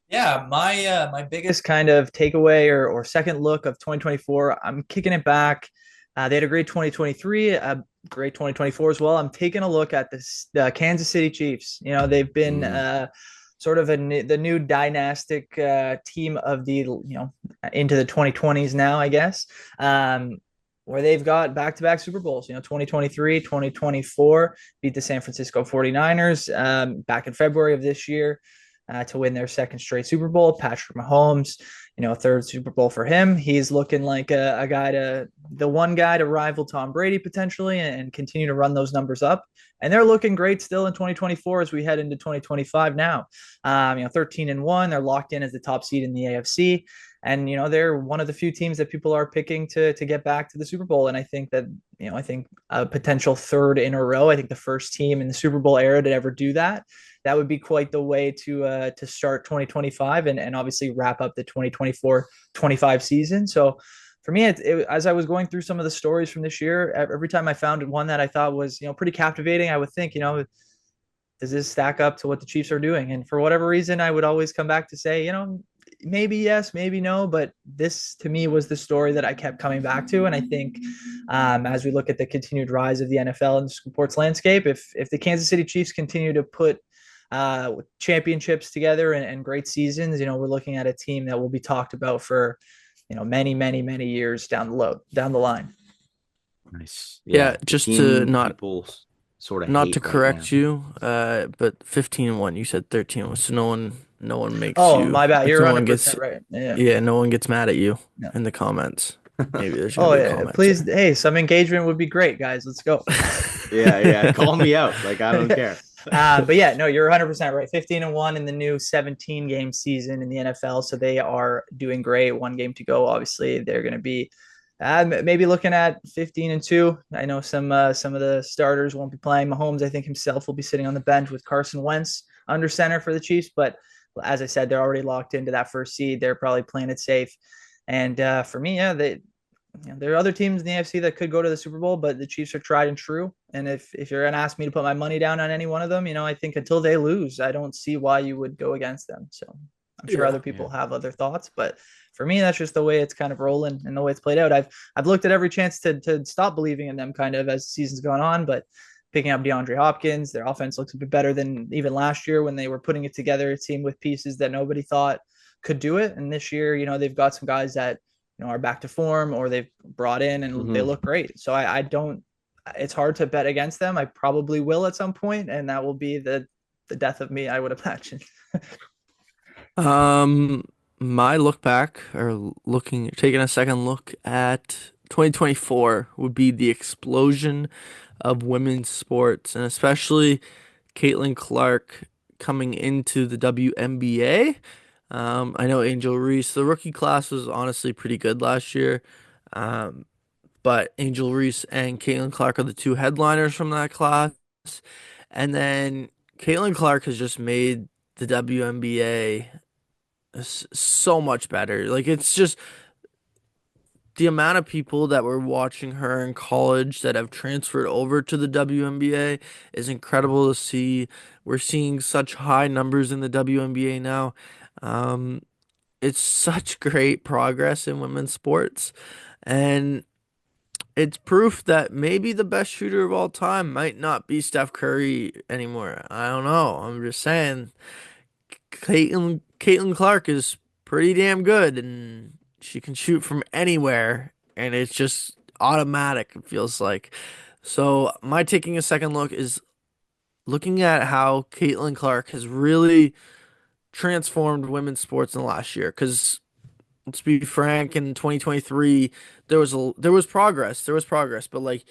Yeah, my biggest kind of takeaway or second look of 2024, I'm kicking it back. They had a great 2023, a great 2024 as well. I'm taking a look at the Kansas City Chiefs. You know, they've been sort of the new dynastic team of the, into the 2020s now, I guess. Where they've got back-to-back Super Bowls, 2023, 2024, beat the San Francisco 49ers back in February of this year to win their second straight Super Bowl. Patrick Mahomes, third Super Bowl for him. He's looking like the one guy to rival Tom Brady potentially and continue to run those numbers up. And they're looking great still in 2024 as we head into 2025 now. 13-1, they're locked in as the top seed in the AFC. And they're one of the few teams that people are picking to get back to the Super Bowl. And I think that I think a potential third in a row. I think the first team in the Super Bowl era to ever do that. That would be quite the way to start 2025 and obviously wrap up the 2024-25 season. So for me, as I was going through some of the stories from this year, every time I found one that I thought was pretty captivating, I would think does this stack up to what the Chiefs are doing? And for whatever reason, I would always come back to say maybe yes, maybe no, but this to me was the story that I kept coming back to. And I think as we look at the continued rise of the NFL and the sports landscape, if the Kansas City Chiefs continue to put championships together and great seasons, we're looking at a team that will be talked about for many, many, many years down the line. Nice. Yeah, just to not people sort of not to hate right now. correct you, but 15-1. You said 13-1, so no one makes Oh, you my bad. like You're no one gets 100% right. Yeah. yeah, no one gets mad at you Yeah. in the comments. Maybe there's gonna Oh be a yeah. comment Please, there. hey, some engagement would be great, guys. Let's go. Yeah, call me out. Like I don't Yeah. care. But yeah, no, you're 100% right. 15-1 in the new 17 game season in the NFL. So they are doing great. One game to go. Obviously, they're going to be maybe looking at 15-2. I know some of the starters won't be playing. Mahomes, I think himself will be sitting on the bench with Carson Wentz under center for the Chiefs. But as I said, they're already locked into that first seed. They're probably playing it safe. And for me, yeah, there are other teams in the AFC that could go to the Super Bowl, but the Chiefs are tried and true. And if you're going to ask me to put my money down on any one of them, I think until they lose, I don't see why you would go against them. So I'm sure other people have other thoughts, but for me, that's just the way it's kind of rolling and the way it's played out. I've looked at every chance to stop believing in them kind of as the season's gone on, but picking up DeAndre Hopkins, their offense looks a bit better than even last year when they were putting it together. It seemed with pieces that nobody thought could do it. And this year, they've got some guys that are back to form or they've brought in and they look great. So I don't, it's hard to bet against them. I probably will at some point, and that will be the death of me, I would imagine. My look back or taking a second look at 2024 would be the explosion of women's sports and especially Caitlin Clark coming into the WNBA. I know Angel Reese, the rookie class was honestly pretty good last year. But Angel Reese and Caitlin Clark are the two headliners from that class. And then Caitlin Clark has just made the WNBA so much better. Like it's just the amount of people that were watching her in college that have transferred over to the WNBA is incredible to see. We're seeing such high numbers in the WNBA now. It's such great progress in women's sports. And it's proof that maybe the best shooter of all time might not be Steph Curry anymore. I don't know. I'm just saying Caitlin Clark is pretty damn good and she can shoot from anywhere and it's just automatic, it feels like. So my taking a second look is looking at how Caitlin Clark has really transformed women's sports in the last year. Because let's be frank, in 2023 there was progress, but like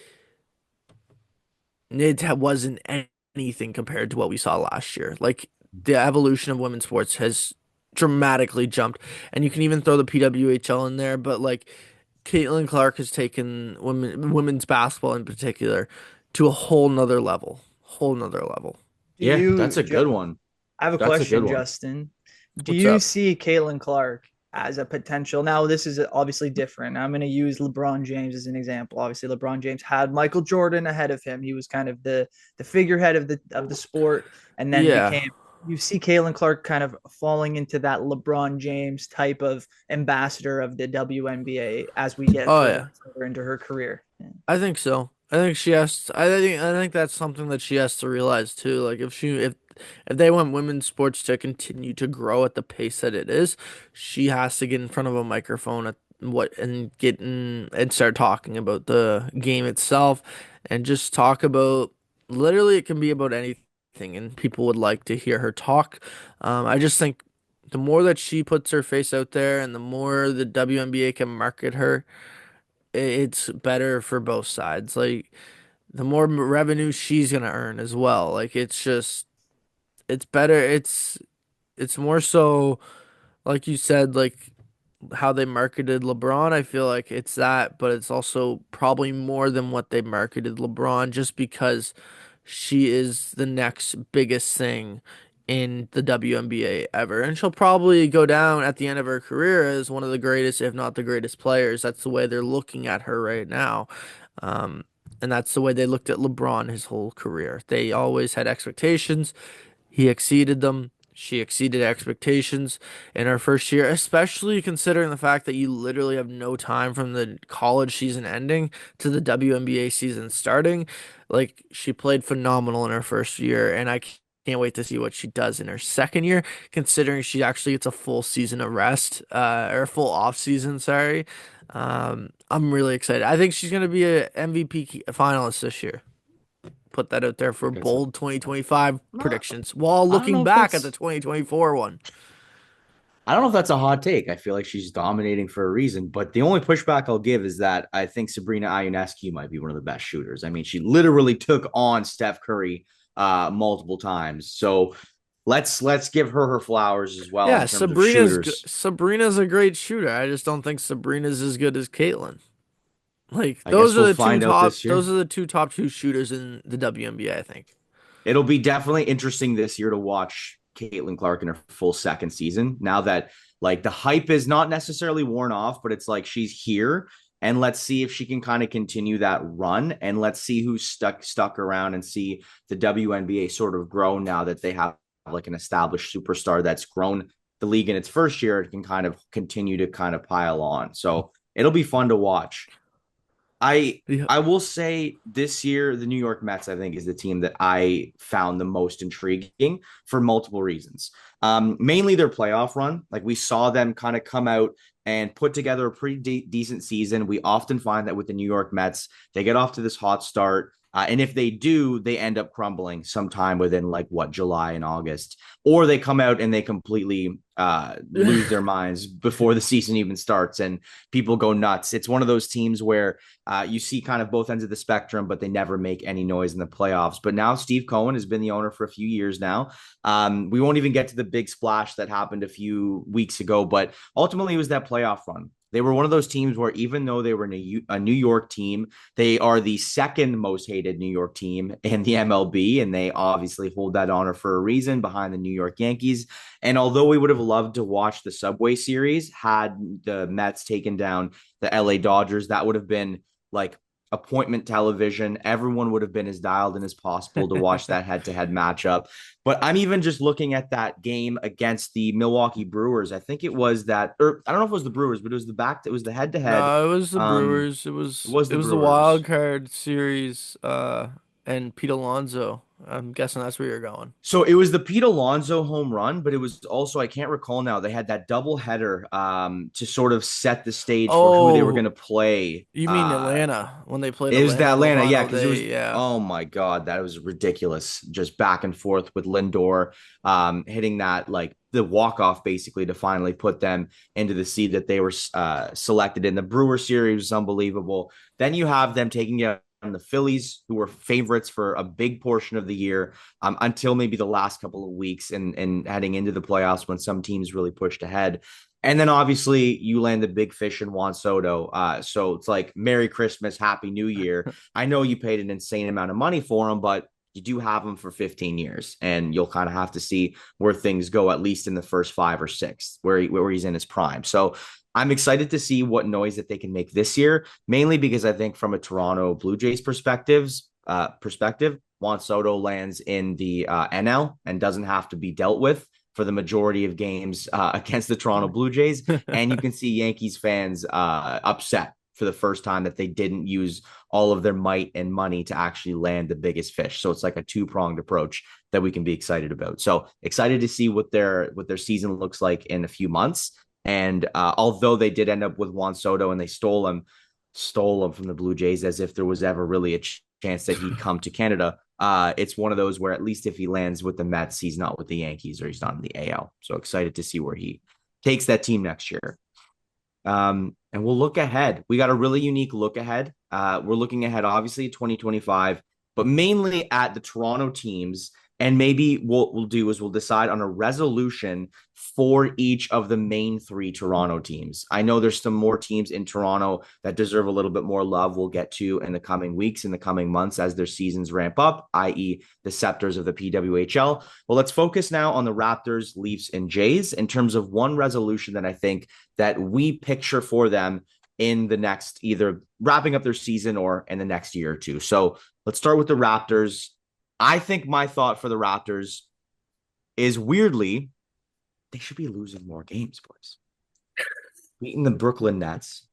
it wasn't anything compared to what we saw last year. Like the evolution of women's sports has dramatically jumped. And you can even throw the PWHL in there, but like Caitlin Clark has taken women's basketball in particular to a whole nother level. Whole nother level. Do Yeah, that's you, a good one. I have a That's a good question, one. Justin. Do What's you up? see Caitlin Clark as a potential? Now, this is obviously different. I'm going to use LeBron James as an example. Obviously, LeBron James had Michael Jordan ahead of him. He was kind of the figurehead of the sport, and then Yeah. became. You see Caitlin Clark kind of falling into that LeBron James type of ambassador of the WNBA as we get Oh further yeah. and further into her career. Yeah. I think so. I think she has to, I think that's something that she has to realize too. Like if they want women's sports to continue to grow at the pace that it is, she has to get in front of a microphone at what and get in and start talking about the game itself and just talk about literally it can be about anything and people would like to hear her talk. I just think the more that she puts her face out there and the more the WNBA can market her it's better for both sides. Like the more revenue she's gonna earn as well. Like it's just it's better. It's more so like you said, like how they marketed LeBron. I feel like it's that, but it's also probably more than what they marketed LeBron just because she is the next biggest thing in the WNBA ever. And she'll probably go down at the end of her career as one of the greatest, if not the greatest players. That's the way they're looking at her right now. Um, and that's the way they looked at LeBron his whole career. They always had expectations. He exceeded them. She exceeded expectations in her first year, especially considering the fact that you literally have no time from the college season ending to the WNBA season starting. Like, she played phenomenal in her first year, and I can't wait to see what she does in her second year, considering she actually gets a full season of rest, or a full off season, sorry. I'm really excited. I think she's going to be a MVP finalist this year. Put that out there for That's a, bold 2025 no, predictions while I don't know looking if back at the that's 2024 one. I don't know if that's a hot take. I feel like she's dominating for a reason, but the only pushback I'll give is that I think Sabrina Ionescu might be one of the best shooters. I mean, she literally took on Steph Curry multiple times. So let's give her flowers as well in Yeah, terms of shooters. Sabrina's a great shooter. I just don't think Sabrina's as good as Caitlyn. Like I guess we'll find out this those year. are the two top two shooters in the WNBA, I think. It'll be definitely interesting this year to watch Caitlin Clark in her full second season. Now that like the hype is not necessarily worn off, but it's like she's here. And let's see if she can kind of continue that run. And let's see who's stuck around and see the WNBA sort of grow now that they have like an established superstar that's grown the league in its first year. It can kind of continue to kind of pile on. So it'll be fun to watch. I Yeah. I will say this year, the New York Mets, I think, is the team that I found the most intriguing for multiple reasons. Mainly their playoff run. Like we saw them kind of come out and put together a pretty decent season. We often find that with the New York Mets, they get off to this hot start. And if they do, they end up crumbling sometime within like what, July and August, or they come out and they completely lose their minds before the season even starts and people go nuts. It's one of those teams where you see kind of both ends of the spectrum, but they never make any noise in the playoffs. But now Steve Cohen has been the owner for a few years now. We won't even get to the big splash that happened a few weeks ago, but ultimately it was that playoff run. They were one of those teams where even though they were a New York team, they are the second most hated New York team in the MLB, and they obviously hold that honor for a reason behind the New York Yankees. And although we would have loved to watch the Subway Series had the Mets taken down the LA Dodgers, that would have been like appointment television. Everyone would have been as dialed in as possible to watch that head-to-head matchup. But I'm even just looking at that game against the Milwaukee Brewers. I think it was that, or I don't know if it was the Brewers, but it was the head-to-head. No, it was the Um, Brewers. it was It the was the wild Brewers. card series, and Pete Alonso. I'm guessing that's where you're going. So it was the Pete Alonso home run, but it was also, I can't recall now, they had that double header to sort of set the stage for who they were going Oh, to play. you mean Atlanta when they played It was the Atlanta on the Atlanta, yeah, final because it was, day? Yeah. oh my God, that was ridiculous. Just back and forth with Lindor hitting that, like the walk-off basically to finally put them into the seed that they were selected in. The Brewer series was unbelievable. Then you have them taking the Phillies, who were favorites for a big portion of the year, until maybe the last couple of weeks and heading into the playoffs when some teams really pushed ahead. And then obviously you land the big fish in Juan Soto. So it's like Merry Christmas, Happy New Year. I know you paid an insane amount of money for him, but you do have him for 15 years, and you'll kind of have to see where things go, at least in the first 5 or 6, where he's in his prime. So I'm excited to see what noise that they can make this year, mainly because I think from a Toronto Blue Jays perspective, Juan Soto lands in the NL and doesn't have to be dealt with for the majority of games against the Toronto Blue Jays. And you can see Yankees fans upset for the first time that they didn't use all of their might and money to actually land the biggest fish. So it's like a two-pronged approach that we can be excited about. So excited to see what their season looks like in a few months. And although they did end up with Juan Soto and they stole him from the Blue Jays as if there was ever really a chance that he'd come to Canada, it's one of those where at least if he lands with the Mets, he's not with the Yankees or he's not in the AL. So excited to see where he takes that team next year. And we'll look ahead. We got a really unique look ahead. We're looking ahead, obviously, 2025, but mainly at the Toronto teams. And maybe what we'll do is we'll decide on a resolution for each of the main 3 Toronto teams. I know there's some more teams in Toronto that deserve a little bit more love we'll get to in the coming weeks, in the coming months as their seasons ramp up, i.e. the Scepters of the PWHL. Well, let's focus now on the Raptors, Leafs, and Jays in terms of one resolution that I think that we picture for them in the next, either wrapping up their season or in the next year or two. So let's start with the Raptors. I think my thought for the Raptors is, weirdly, they should be losing more games, boys. Beating the Brooklyn Nets,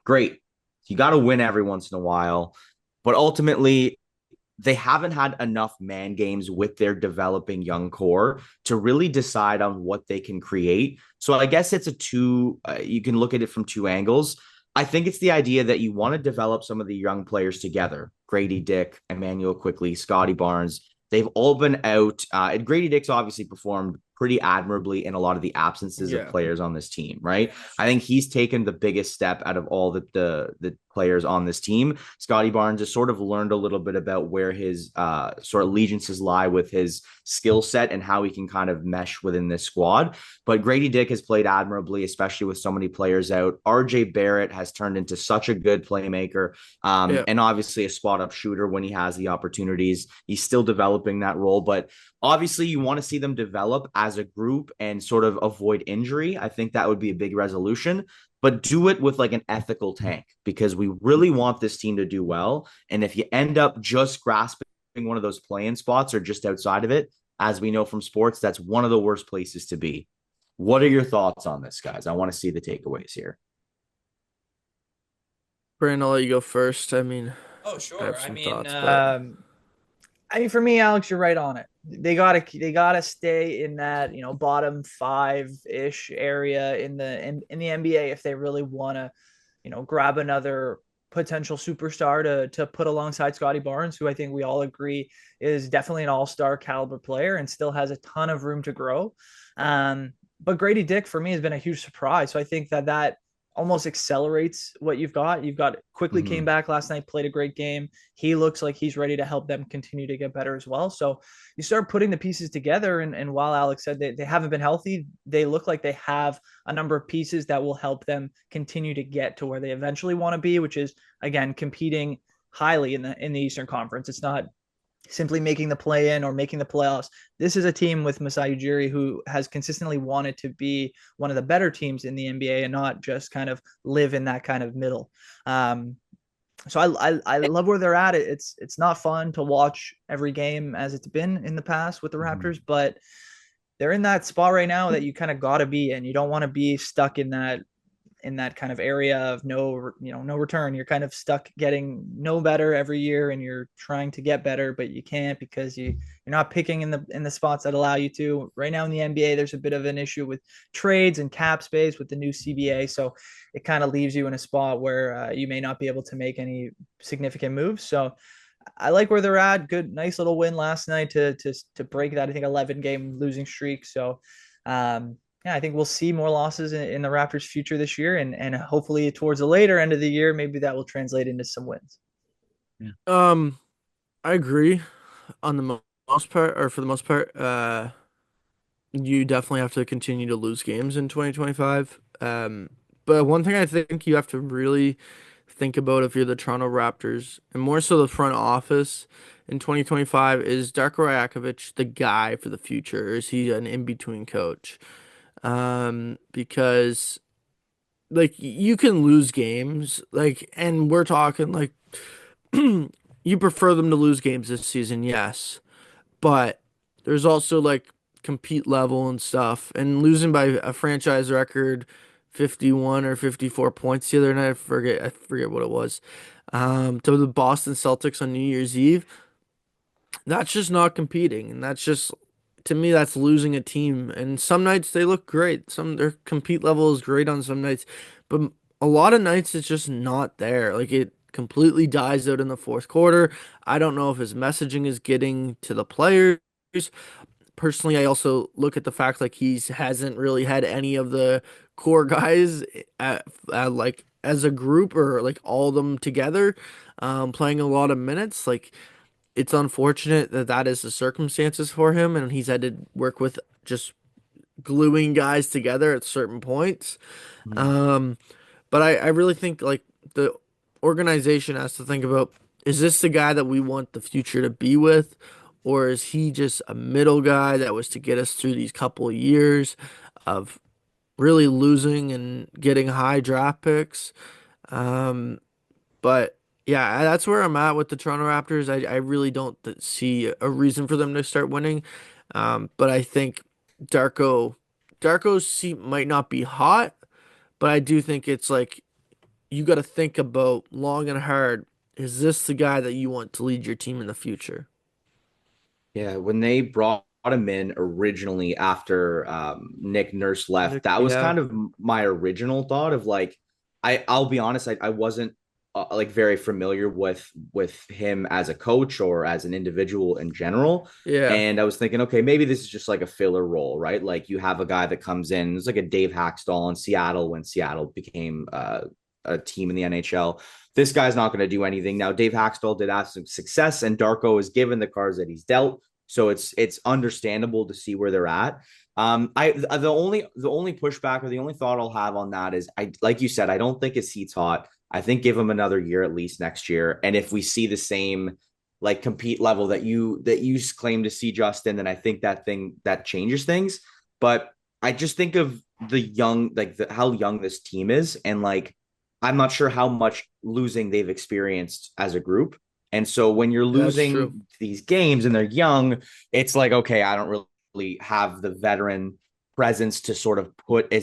great. You got to win every once in a while. But ultimately, they haven't had enough man games with their developing young core to really decide on what they can create. So I guess it's you can look at it from 2 angles. I think it's the idea that you want to develop some of the young players together. Grady Dick, Emmanuel Quickly, Scotty Barnes. They've all been out. And Grady Dick's obviously performed pretty admirably in a lot of the absences of players on this team, right? I think he's taken the biggest step out of all the players on this team. Scotty Barnes has sort of learned a little bit about where his sort of allegiances lie with his skill set and how he can kind of mesh within this squad. But Grady Dick has played admirably, especially with so many players out. RJ Barrett has turned into such a good playmaker, and obviously a spot up shooter when he has the opportunities. He's still developing that role, but obviously you want to see them develop as a group and sort of avoid injury. I think that would be a big resolution, but do it with like an ethical tank, because we really want this team to do well. And if you end up just grasping one of those play-in spots or just outside of it, as we know from sports, that's one of the worst places to be. What are your thoughts on this, guys? I want to see the takeaways here. Brandon, I'll let you go first. I mean, Oh, I sure. have some thoughts, I mean, for me, Alex, you're right on it. They gotta stay in that, bottom 5-ish area in the NBA if they really want to, grab another potential superstar to put alongside Scotty Barnes, who I think we all agree is definitely an all-star caliber player and still has a ton of room to grow. But Grady Dick for me has been a huge surprise. So I think that almost accelerates what you've got. You've got Quickly came back last night, played a great game. He looks like he's ready to help them continue to get better as well. So you start putting the pieces together. And while Alex said they haven't been healthy, they look like they have a number of pieces that will help them continue to get to where they eventually want to be, which is, again, competing highly in the Eastern Conference. It's not simply making the play in or making the playoffs. This is a team with Masai Ujiri who has consistently wanted to be one of the better teams in the NBA and not just kind of live in that kind of middle. So I love where they're at. It's not fun to watch every game as it's been in the past with the Raptors, but they're in that spot right now that you kind of got to be in. You don't want to be stuck in that kind of area of no return. You're kind of stuck getting no better every year, and you're trying to get better, but you can't because you're not picking in the spots that allow you to. Right now in the NBA, there's a bit of an issue with trades and cap space with the new CBA, so it kind of leaves you in a spot where you may not be able to make any significant moves. So I like where they're at. Good, nice little win last night to break that, I think, 11-game losing streak. So yeah, I think we'll see more losses in the Raptors' future this year, and hopefully towards the later end of the year, maybe that will translate into some wins. Yeah. Um, I agree on the most part, or for the most part. You definitely have to continue to lose games in 2025. But one thing I think you have to really think about if you're the Toronto Raptors, and more so the front office in 2025, is Darko Rajakovic the guy for the future, or is he an in-between coach? Because like you can lose games, like, and we're talking like you prefer them to lose games this season, yes, but there's also like compete level and stuff. And losing by a franchise record 51 or 54 points the other night, I forget what it was. To the Boston Celtics on New Year's Eve, that's just not competing. And that's just to me that's losing a team. And some nights they look great. Some their compete level is great on some nights, but a lot of nights it's just not there. Like it completely dies out in the fourth quarter. I don't know if his messaging is getting to the players. Personally, I also look at the fact like he's hasn't really had any of the core guys like as a group or like all of them together playing a lot of minutes. Like it's unfortunate that that is the circumstances for him, and he's had to work with just gluing guys together at certain points. Mhm. Um, but I really think like the organization has to think about, is this the guy that we want the future to be with? Or is he just a middle guy that was to get us through these couple of years of really losing and getting high draft picks? Um, but yeah, that's where I'm at with the Toronto Raptors. I really don't see a reason for them to start winning. But I think Darko Darko's seat might not be hot, but I do think it's like you got to think about long and hard. Is this the guy that you want to lead your team in the future? Yeah, when they brought him in originally after Nick Nurse left, that was Yeah, kind of my original thought of like, I'll be honest, I wasn't like very familiar with him as a coach or as an individual in general. yeah, And I was thinking, okay, maybe this is just like a filler role, right? Like you have a guy that comes in, it's like a Dave Hackstall in Seattle when Seattle became a team in the NHL. This guy's not going to do anything. Now, Dave Hackstall did have some success, and Darko is given the cards that he's dealt. So it's understandable to see where they're at. I the only pushback or the only thought I'll have on that is I like you said, I don't think his seat's hot. I think give him another year at least next year. And if we see the same like compete level that you claim to see, Justin, then I think that changes things. But I just think of the young, like how young this team is, and like I'm not sure how much losing they've experienced as a group. And so when you're that's true. losing these games and they're young, it's like, okay, I don't really have the veteran presence to sort of put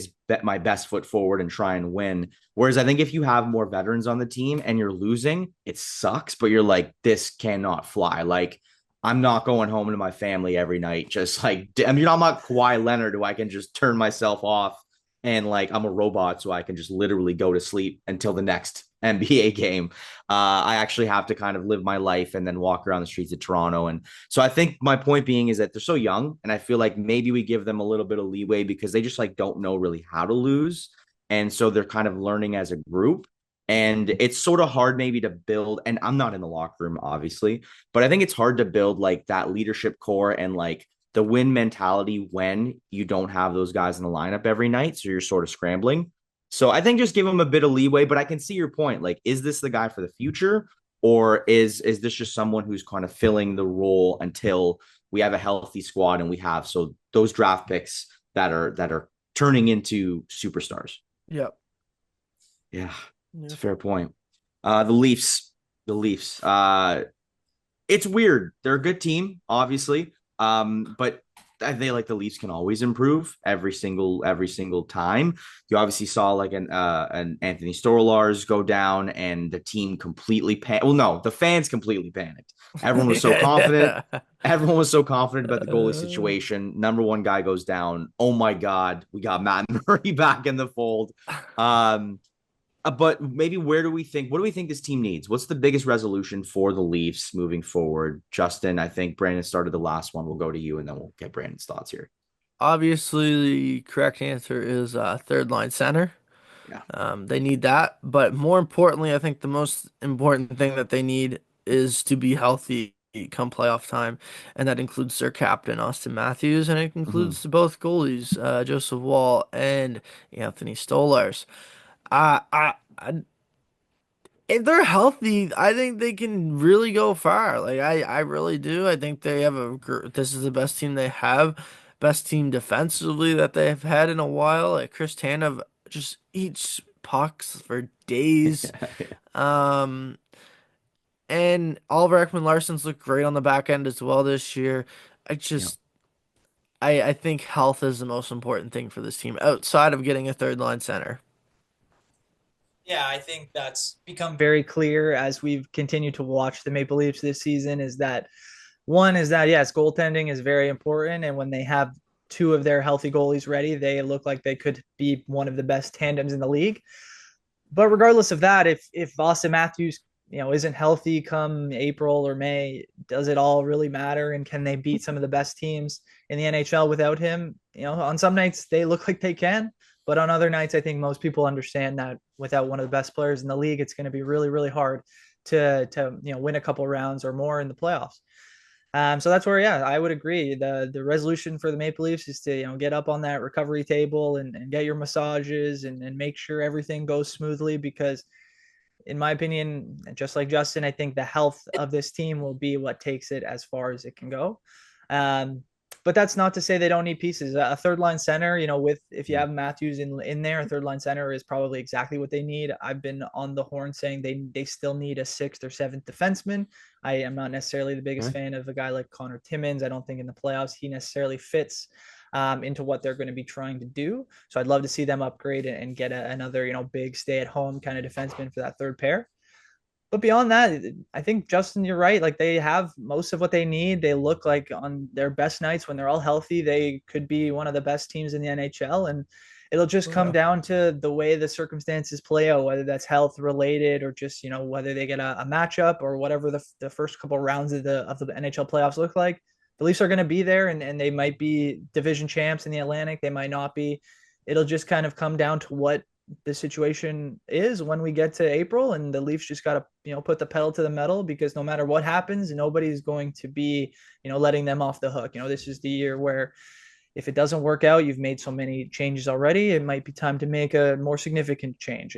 my best foot forward and try and win. Whereas I think if you have more veterans on the team and you're losing, it sucks, but you're like, this cannot fly. Like, I'm not going home to my family every night. Just like, I mean, I'm not Kawhi Leonard who I can just turn myself off and like I'm a robot, so I can just literally go to sleep until the next NBA game. I actually have to kind of live my life and then walk around the streets of Toronto. And so I think my point being is that they're so young, and I feel like maybe we give them a little bit of leeway because they just like don't know really how to lose, and so they're kind of learning as a group. And it's sort of hard maybe to build, and I'm not in the locker room, obviously, but I think it's hard to build like that leadership core and like the win mentality when you don't have those guys in the lineup every night. So you're sort of scrambling. So I think just give him a bit of leeway, but I can see your point. Like, is this the guy for the future? Or is this just someone who's kind of filling the role until we have a healthy squad and we have so those draft picks that are turning into superstars? Yep. Yeah, it's Yeah. a fair point. The Leafs, the Leafs. It's weird. They're a good team, obviously. But they like the Leafs can always improve every single time. You obviously saw like an Anthony Storlars go down, and the team completely panicked. Well, no, the fans completely panicked. Everyone was so confident. Everyone was so confident about the goalie Uh, situation. Number one guy goes down. Oh my God, we got Matt Murray back in the fold. Um, but maybe what do we think this team needs? What's the biggest resolution for the Leafs moving forward? Justin, I think Brandon started the last one. We'll go to you and then we'll get Brandon's thoughts here. Obviously, the correct answer is third line center. Yeah. They need that, but more importantly, I think the most important thing that they need. is to be healthy come playoff time, and that includes their captain Austin Matthews, and it Mhm. includes both goalies, Joseph Wall and Anthony Stolarz. I if they're healthy, I think they can really go far. Like I really do. I think they have this is the best team they have, best team defensively that they've had in a while. Like Chris Tanev just eats pucks for days. Um, and Oliver Ekman-Larsson's looked great on the back end as well this year. I Yeah. just I think health is the most important thing for this team outside of getting a third line center. Yeah, I think that's become very clear as we've continued to watch the Maple Leafs this season is that one is that yes, goaltending is very important, and when they have two of their healthy goalies ready, they look like they could be one of the best tandems in the league. But regardless of that, if Austin Matthews isn't healthy come April or May, does it all really matter? And can they beat some of the best teams in the NHL without him? On some nights they look like they can, but on other nights I think most people understand that without one of the best players in the league, it's going to be really really hard to win a couple rounds or more in the playoffs. So that's where, yeah, I would agree. The resolution for the Maple Leafs is to, get up on that recovery table and get your massages and make sure everything goes smoothly because in my opinion, just like Justin, I think the health of this team will be what takes it as far as it can go. Um, but that's not to say they don't need pieces. A third line center, with if you Yeah. have Matthews in there, a third line center is probably exactly what they need. I've been on the horn saying they still need a sixth or seventh defenseman. I am not necessarily the biggest Okay. fan of a guy like Connor Timmins. I don't think in the playoffs he necessarily fits into what they're going to be trying to do. So I'd love to see them upgrade and get another, big stay at home kind of defenseman for that third pair. But beyond that, I think Justin, you're right. Like they have most of what they need. They look like on their best nights when they're all healthy, they could be one of the best teams in the NHL. And it'll just come Yeah. down to the way the circumstances play out, whether that's health related or just whether they get a matchup or whatever the first couple rounds of the NHL playoffs look like. The Leafs are going to be there, and they might be division champs in the Atlantic. They might not be. It'll just kind of come down to what the situation is when we get to April, and the Leafs just got to put the pedal to the metal because no matter what happens, nobody's going to be letting them off the hook. This is the year where if it doesn't work out, you've made so many changes already. It might be time to make a more significant change.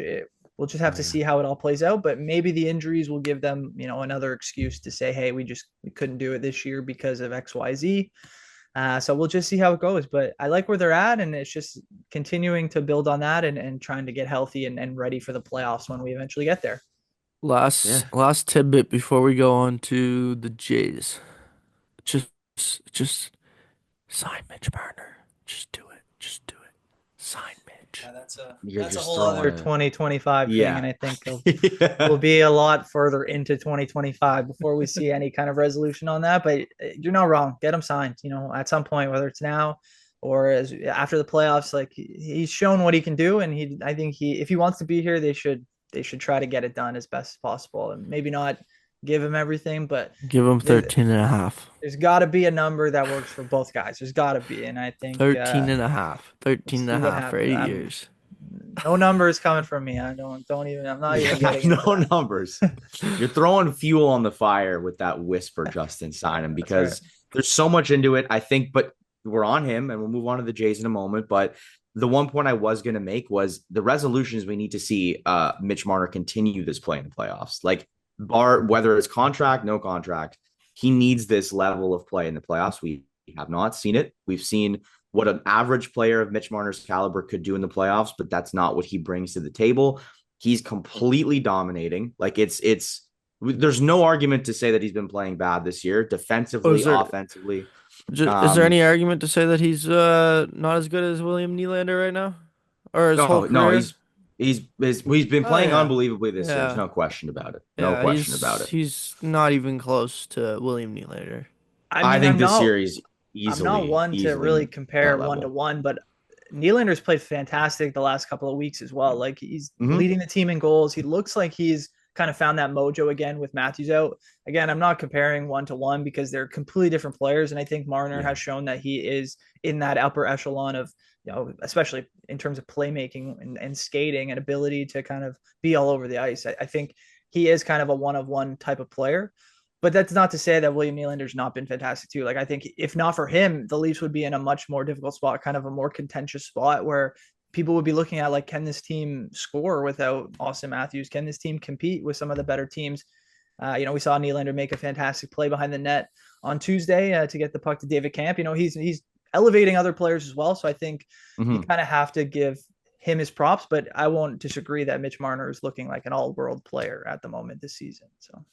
We'll just have Oh to yeah. see how it all plays out, but maybe the injuries will give them another excuse to say, hey, we couldn't do it this year because of XYZ. So we'll just see how it goes. But I like where they're at, and it's just continuing to build on that and trying to get healthy and ready for the playoffs when we eventually get there. Yeah. Last tidbit before we go on to the Jays. Just just sign Mitch Marner. Just do it. Just do it. Sign Mitch. Yeah, that's a You're that's a just whole throwing other a 2025 thing, yeah. and I think we'll Yeah. be a lot further into 2025 before we see any kind of resolution on that. But you're not wrong. Get him signed. At some point, whether it's now or as after the playoffs, like he's shown what he can do, and I think if he wants to be here, they should try to get it done as best as possible, and maybe not give him everything, but Give him there's 13 and a half. there's got to be a number that works for both guys. There's got to be, and I think 13 and a half. we'll 13 and a see what half for happens. 8 years. No numbers coming from me. I don't even. I'm not even Yeah, getting into no that. numbers. You're throwing fuel on the fire with that whisper, Justin, sign him That's right. because there's so much into it, I think, but we're on him and we'll move on to the Jays in a moment. But the one point I was going to make was the resolutions we need to see Mitch Marner continue this play in the playoffs. Like, whether it's contract, no contract, he needs this level of play in the playoffs. We have not seen it. We've seen what an average player of Mitch Marner's caliber could do in the playoffs, but that's not what he brings to the table. He's completely dominating. Like there's no argument to say that he's been playing bad this year, Oh, defensively, offensively. is there Um, any argument to say that he's not as good as William Nylander right now? Or his whole no, career? he's been Oh playing yeah. unbelievably this year. There's Yeah. no question about it. No Yeah, question about it. he's not even close to William Nylander. I I mean, think this series I'm not easily, one to really easily compare that one to level. one, but Nylander's played fantastic the last couple of weeks as well. Like he's Mm-hmm. leading the team in goals. He looks like he's kind of found that mojo again with Matthews out. Again, I'm not comparing one to one because they're completely different players, and I think Marner Yeah. has shown that he is in that upper echelon of especially in terms of playmaking and skating and ability to kind of be all over the ice. I think he is kind of a one of one type of player. But that's not to say that William Nylander's not been fantastic too. Like I think if not for him, the Leafs would be in a much more difficult spot, kind of a more contentious spot where people would be looking at like, can this team score without Austin Matthews? Can this team compete with some of the better teams? We saw Nylander make a fantastic play behind the net on Tuesday to get the puck to David Camp. He's elevating other players as well. So I think you Mhm. kind of have to give him his props, but I won't disagree that Mitch Marner is looking like an all-world player at the moment this season. So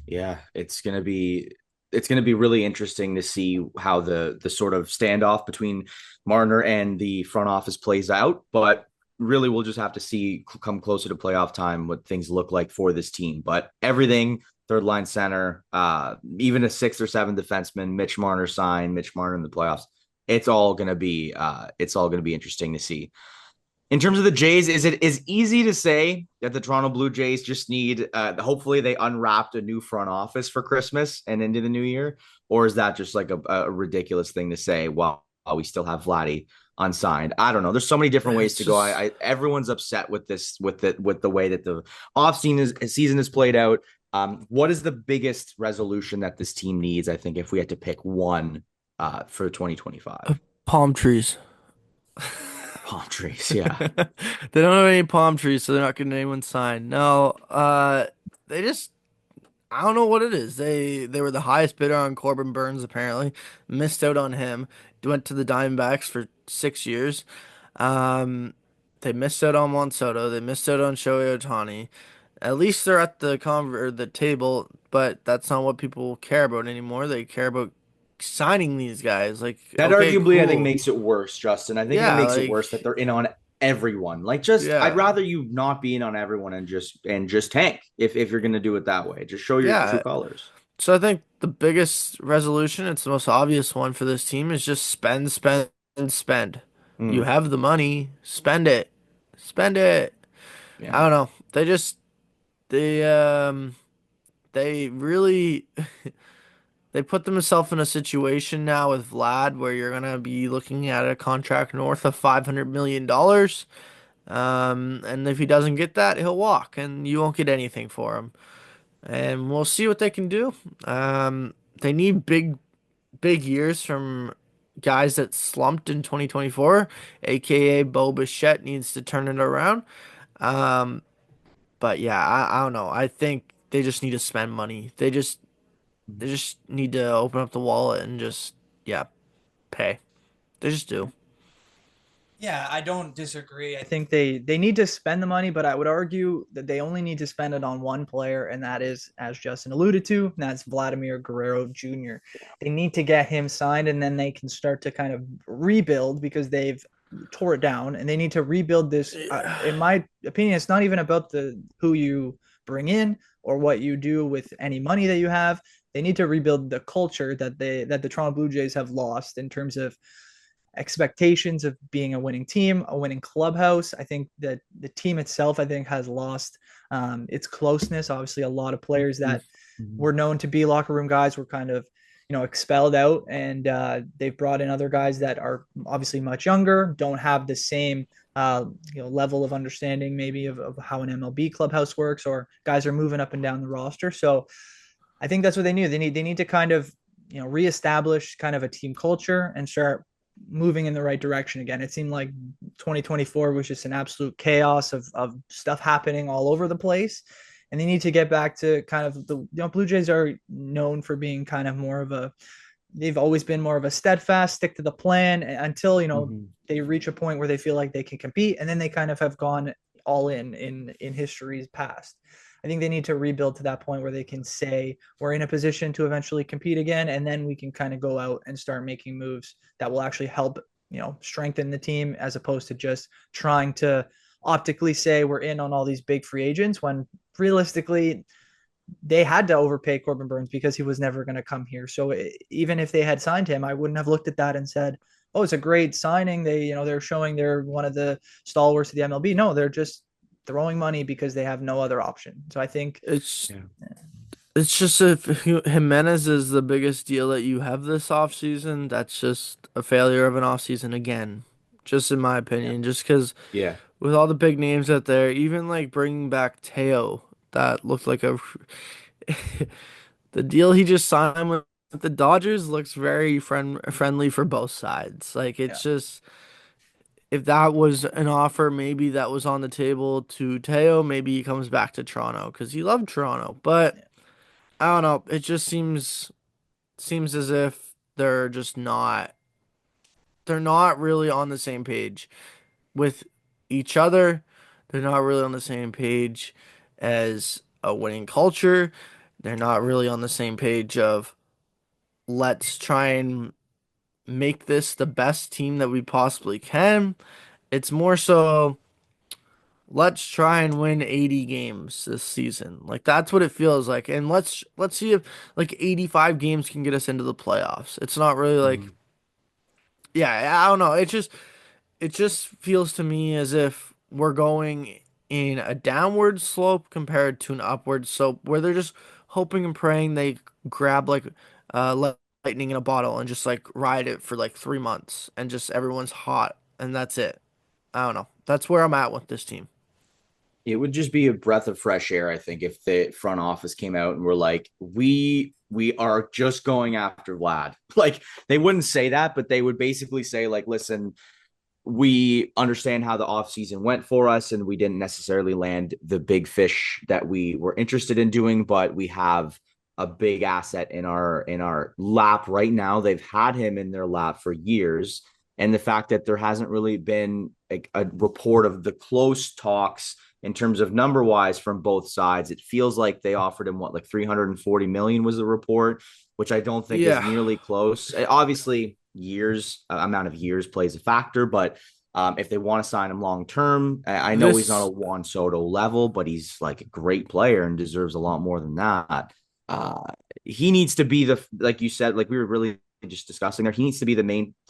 Yeah, it's gonna be really interesting to see how the sort of standoff between Marner and the front office plays out. But really, we'll just have to see come closer to playoff time what things look like for this team. But everything, third line center, even a sixth or seventh defenseman, Mitch Marner in the playoffs. It's all gonna be interesting to see. In terms of the Jays, is it is easy to say that the Toronto Blue Jays just need hopefully they unwrapped a new front office for Christmas and into the new year, or is that just like a ridiculous thing to say while we still have Vladdy unsigned? I don't know. There's so many different ways It's to go. just Everyone's upset with this with the way that the season is played out. What is the biggest resolution that this team needs? I think if we had to pick one for 2025, palm trees. palm trees. Yeah. They don't have any palm trees, so they're not getting anyone signed. No, they just I don't know what it is. They were the highest bidder on Corbin Burns apparently. Missed out on him. Went to the Diamondbacks for 6 years. Um, they missed out on Juan Soto. They missed out on Shohei Ohtani. At least they're at the table, but that's not what people care about anymore. They care about signing these guys. Like, That okay, arguably, I think, cool. makes it worse, Justin. I think it Yeah, makes it like, worse that they're in on everyone. Like, just I'd yeah, rather you not be in on everyone and just tank if you're gonna do it that way. Just show your true yeah. colors. So I think the biggest resolution, it's the most obvious one for this team, is just spend, spend, and spend. You Mm, have the money, spend it. Spend it. I yeah. don't know. They they really they put themselves in a situation now with Vlad where you're gonna be looking at a contract north of $500 million. And if he doesn't get that, he'll walk and you won't get anything for him. And we'll see what they can do. They need big years from guys that slumped in 2024, aka Bo Bichette needs to turn it around. Um, but yeah, I don't know. I think they just need to spend money. They just need to open up the wallet and just yeah, pay. They just do. yeah, I don't disagree. I think they need to spend the money, but I would argue that they only need to spend it on one player, and that is, as Justin alluded to, and that's Vladimir Guerrero Jr. They need to get him signed, and then they can start to kind of rebuild because they've tore it down, and they need to rebuild this. In my opinion, it's not even about the who you bring in or what you do with any money that you have. They need to rebuild the culture that the Toronto Blue Jays have lost in terms of expectations of being a winning team, a winning clubhouse. I think that the team itself, I think, has lost its closeness. Obviously, a lot of players that Mhm. were known to be locker room guys were kind of, expelled out, and they've brought in other guys that are obviously much younger, don't have the same level of understanding maybe of how an MLB clubhouse works, or guys are moving up and down the roster. So I think that's what they need. They need to kind of reestablish kind of a team culture and start moving in the right direction again. It seemed like 2024 was just an absolute chaos of stuff happening all over the place. And they need to get back to kind of Blue Jays are known for being kind of more of they've always been more of a steadfast, stick to the plan until, Mhm. they reach a point where they feel like they can compete. And then they kind of have gone all in history's past. I think they need to rebuild to that point where they can say we're in a position to eventually compete again, and then we can kind of go out and start making moves that will actually help, strengthen the team as opposed to just trying to optically say we're in on all these big free agents when realistically they had to overpay Corbin Burns because he was never going to come here. So even if they had signed him, I wouldn't have looked at that and said, "Oh, it's a great signing." They're showing they're one of the stalwarts of the MLB. No, they're just throwing money because they have no other option. So I think, It's Yeah. it's just if Jimenez is the biggest deal that you have this offseason, that's just a failure of an offseason again. Just in my yeah, opinion, just because Yeah. with all the big names out there, even like bringing back Teo. that looked like a the deal he just signed with the Dodgers looks very friendly for both sides. Like Yeah. it's just if that was an offer maybe that was on the table to Teo, maybe he comes back to Toronto because he loved Toronto. But Yeah. I don't know. It just seems as if they're not really on the same page with each other. They're not really on the same page as a winning culture. They're not really on the same page of let's try and make this the best team that we possibly can. It's more so let's try and win 80 games this season. Like that's what it feels like. And let's see if like 85 games can get us into the playoffs. It's not really like Mhm. yeah, I don't know. It just feels to me as if we're going in a downward slope compared to an upward slope where they're just hoping and praying they grab like lightning in a bottle and just like ride it for like 3 months and just everyone's hot and that's it. I don't know. That's where I'm at with this team. It would just be a breath of fresh air, I think, if the front office came out and were like, we are just going after Vlad. Like they wouldn't say that, but they would basically say, like, listen, we understand how the offseason went for us and we didn't necessarily land the big fish that we were interested in doing, but we have a big asset in our lap right now. They've had him in their lap for years. And the fact that there hasn't really been a report of the close talks in terms of number wise from both sides, it feels like they offered him what, like 340 million was the report, which I don't think is Yeah. nearly close. Obviously, amount of years plays a factor, but if they want to sign him long term, I know he's not a This Juan Soto level, but he's like a great player and deserves a lot more than that. Uh, he needs to be like you said, like we were really just discussing there. He needs to be the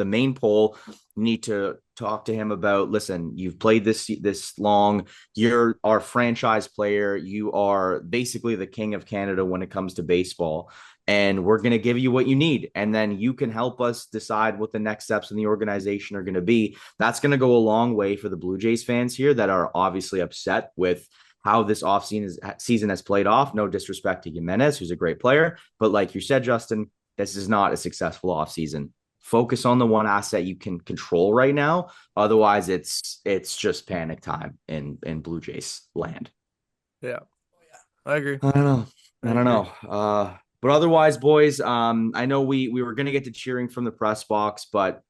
main pole. You need to talk to him about, listen, you've played this long. You're our franchise player. You are basically the king of Canada when it comes to baseball. And we're going to give you what you need. And then you can help us decide what the next steps in the organization are going to be. That's going to go a long way for the Blue Jays fans here that are obviously upset with how this season has played off. No disrespect to Jimenez, who's a great player. But like you said, Justin, this is not a successful offseason. Focus on the one asset you can control right now. Otherwise, it's just panic time in Blue Jays land. yeah, I agree. I don't know. I I don't agree. know. But otherwise, boys, I know we were gonna get to cheering from the press box, but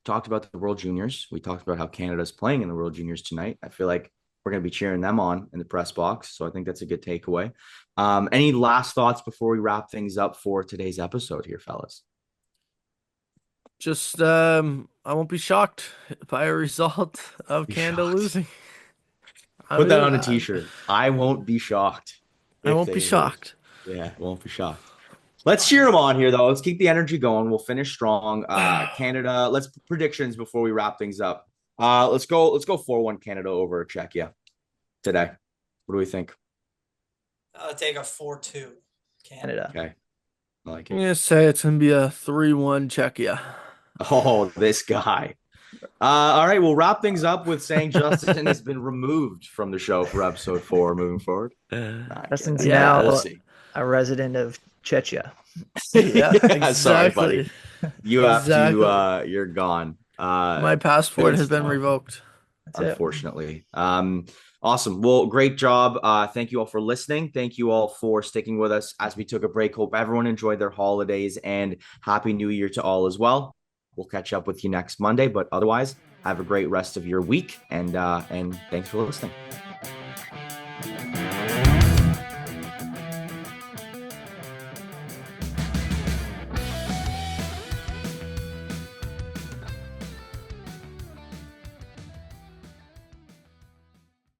talked about the World Juniors. We talked about how Canada's playing in the World Juniors tonight. I feel like we're gonna be cheering them on in the press box. So I think that's a good takeaway. Any last thoughts before we wrap things up for today's episode here, fellas? Just I won't be shocked by a result of Be Canada shocked. losing. I Put that mean, on a t-shirt. I won't be shocked I if won't be they lose. shocked. Yeah, won't be shocked. Let's cheer them on here, though. Let's keep the energy going. We'll finish strong. Canada. Let's predictions before we wrap things up. Let's go. Let's go 4-1 Canada over Czechia today. What do we think? I'll take a 4-2 Canada. Okay, I like I'm it. gonna say it's gonna be a 3-1 Czechia. Oh, this guy. All right, we'll wrap things up with saying Justin has been removed from the show for episode 4 moving forward. Justin's Yeah, now we'll see. a resident of Czechia. Yeah, Sorry, buddy. exactly. You have Exactly. to. You're gone. My passport has been revoked. That's it. Unfortunately. Awesome. Well, great job. Thank you all for listening. Thank you all for sticking with us as we took a break. Hope everyone enjoyed their holidays and Happy New Year to all as well. We'll catch up with you next Monday, but otherwise, have a great rest of your week and thanks for listening.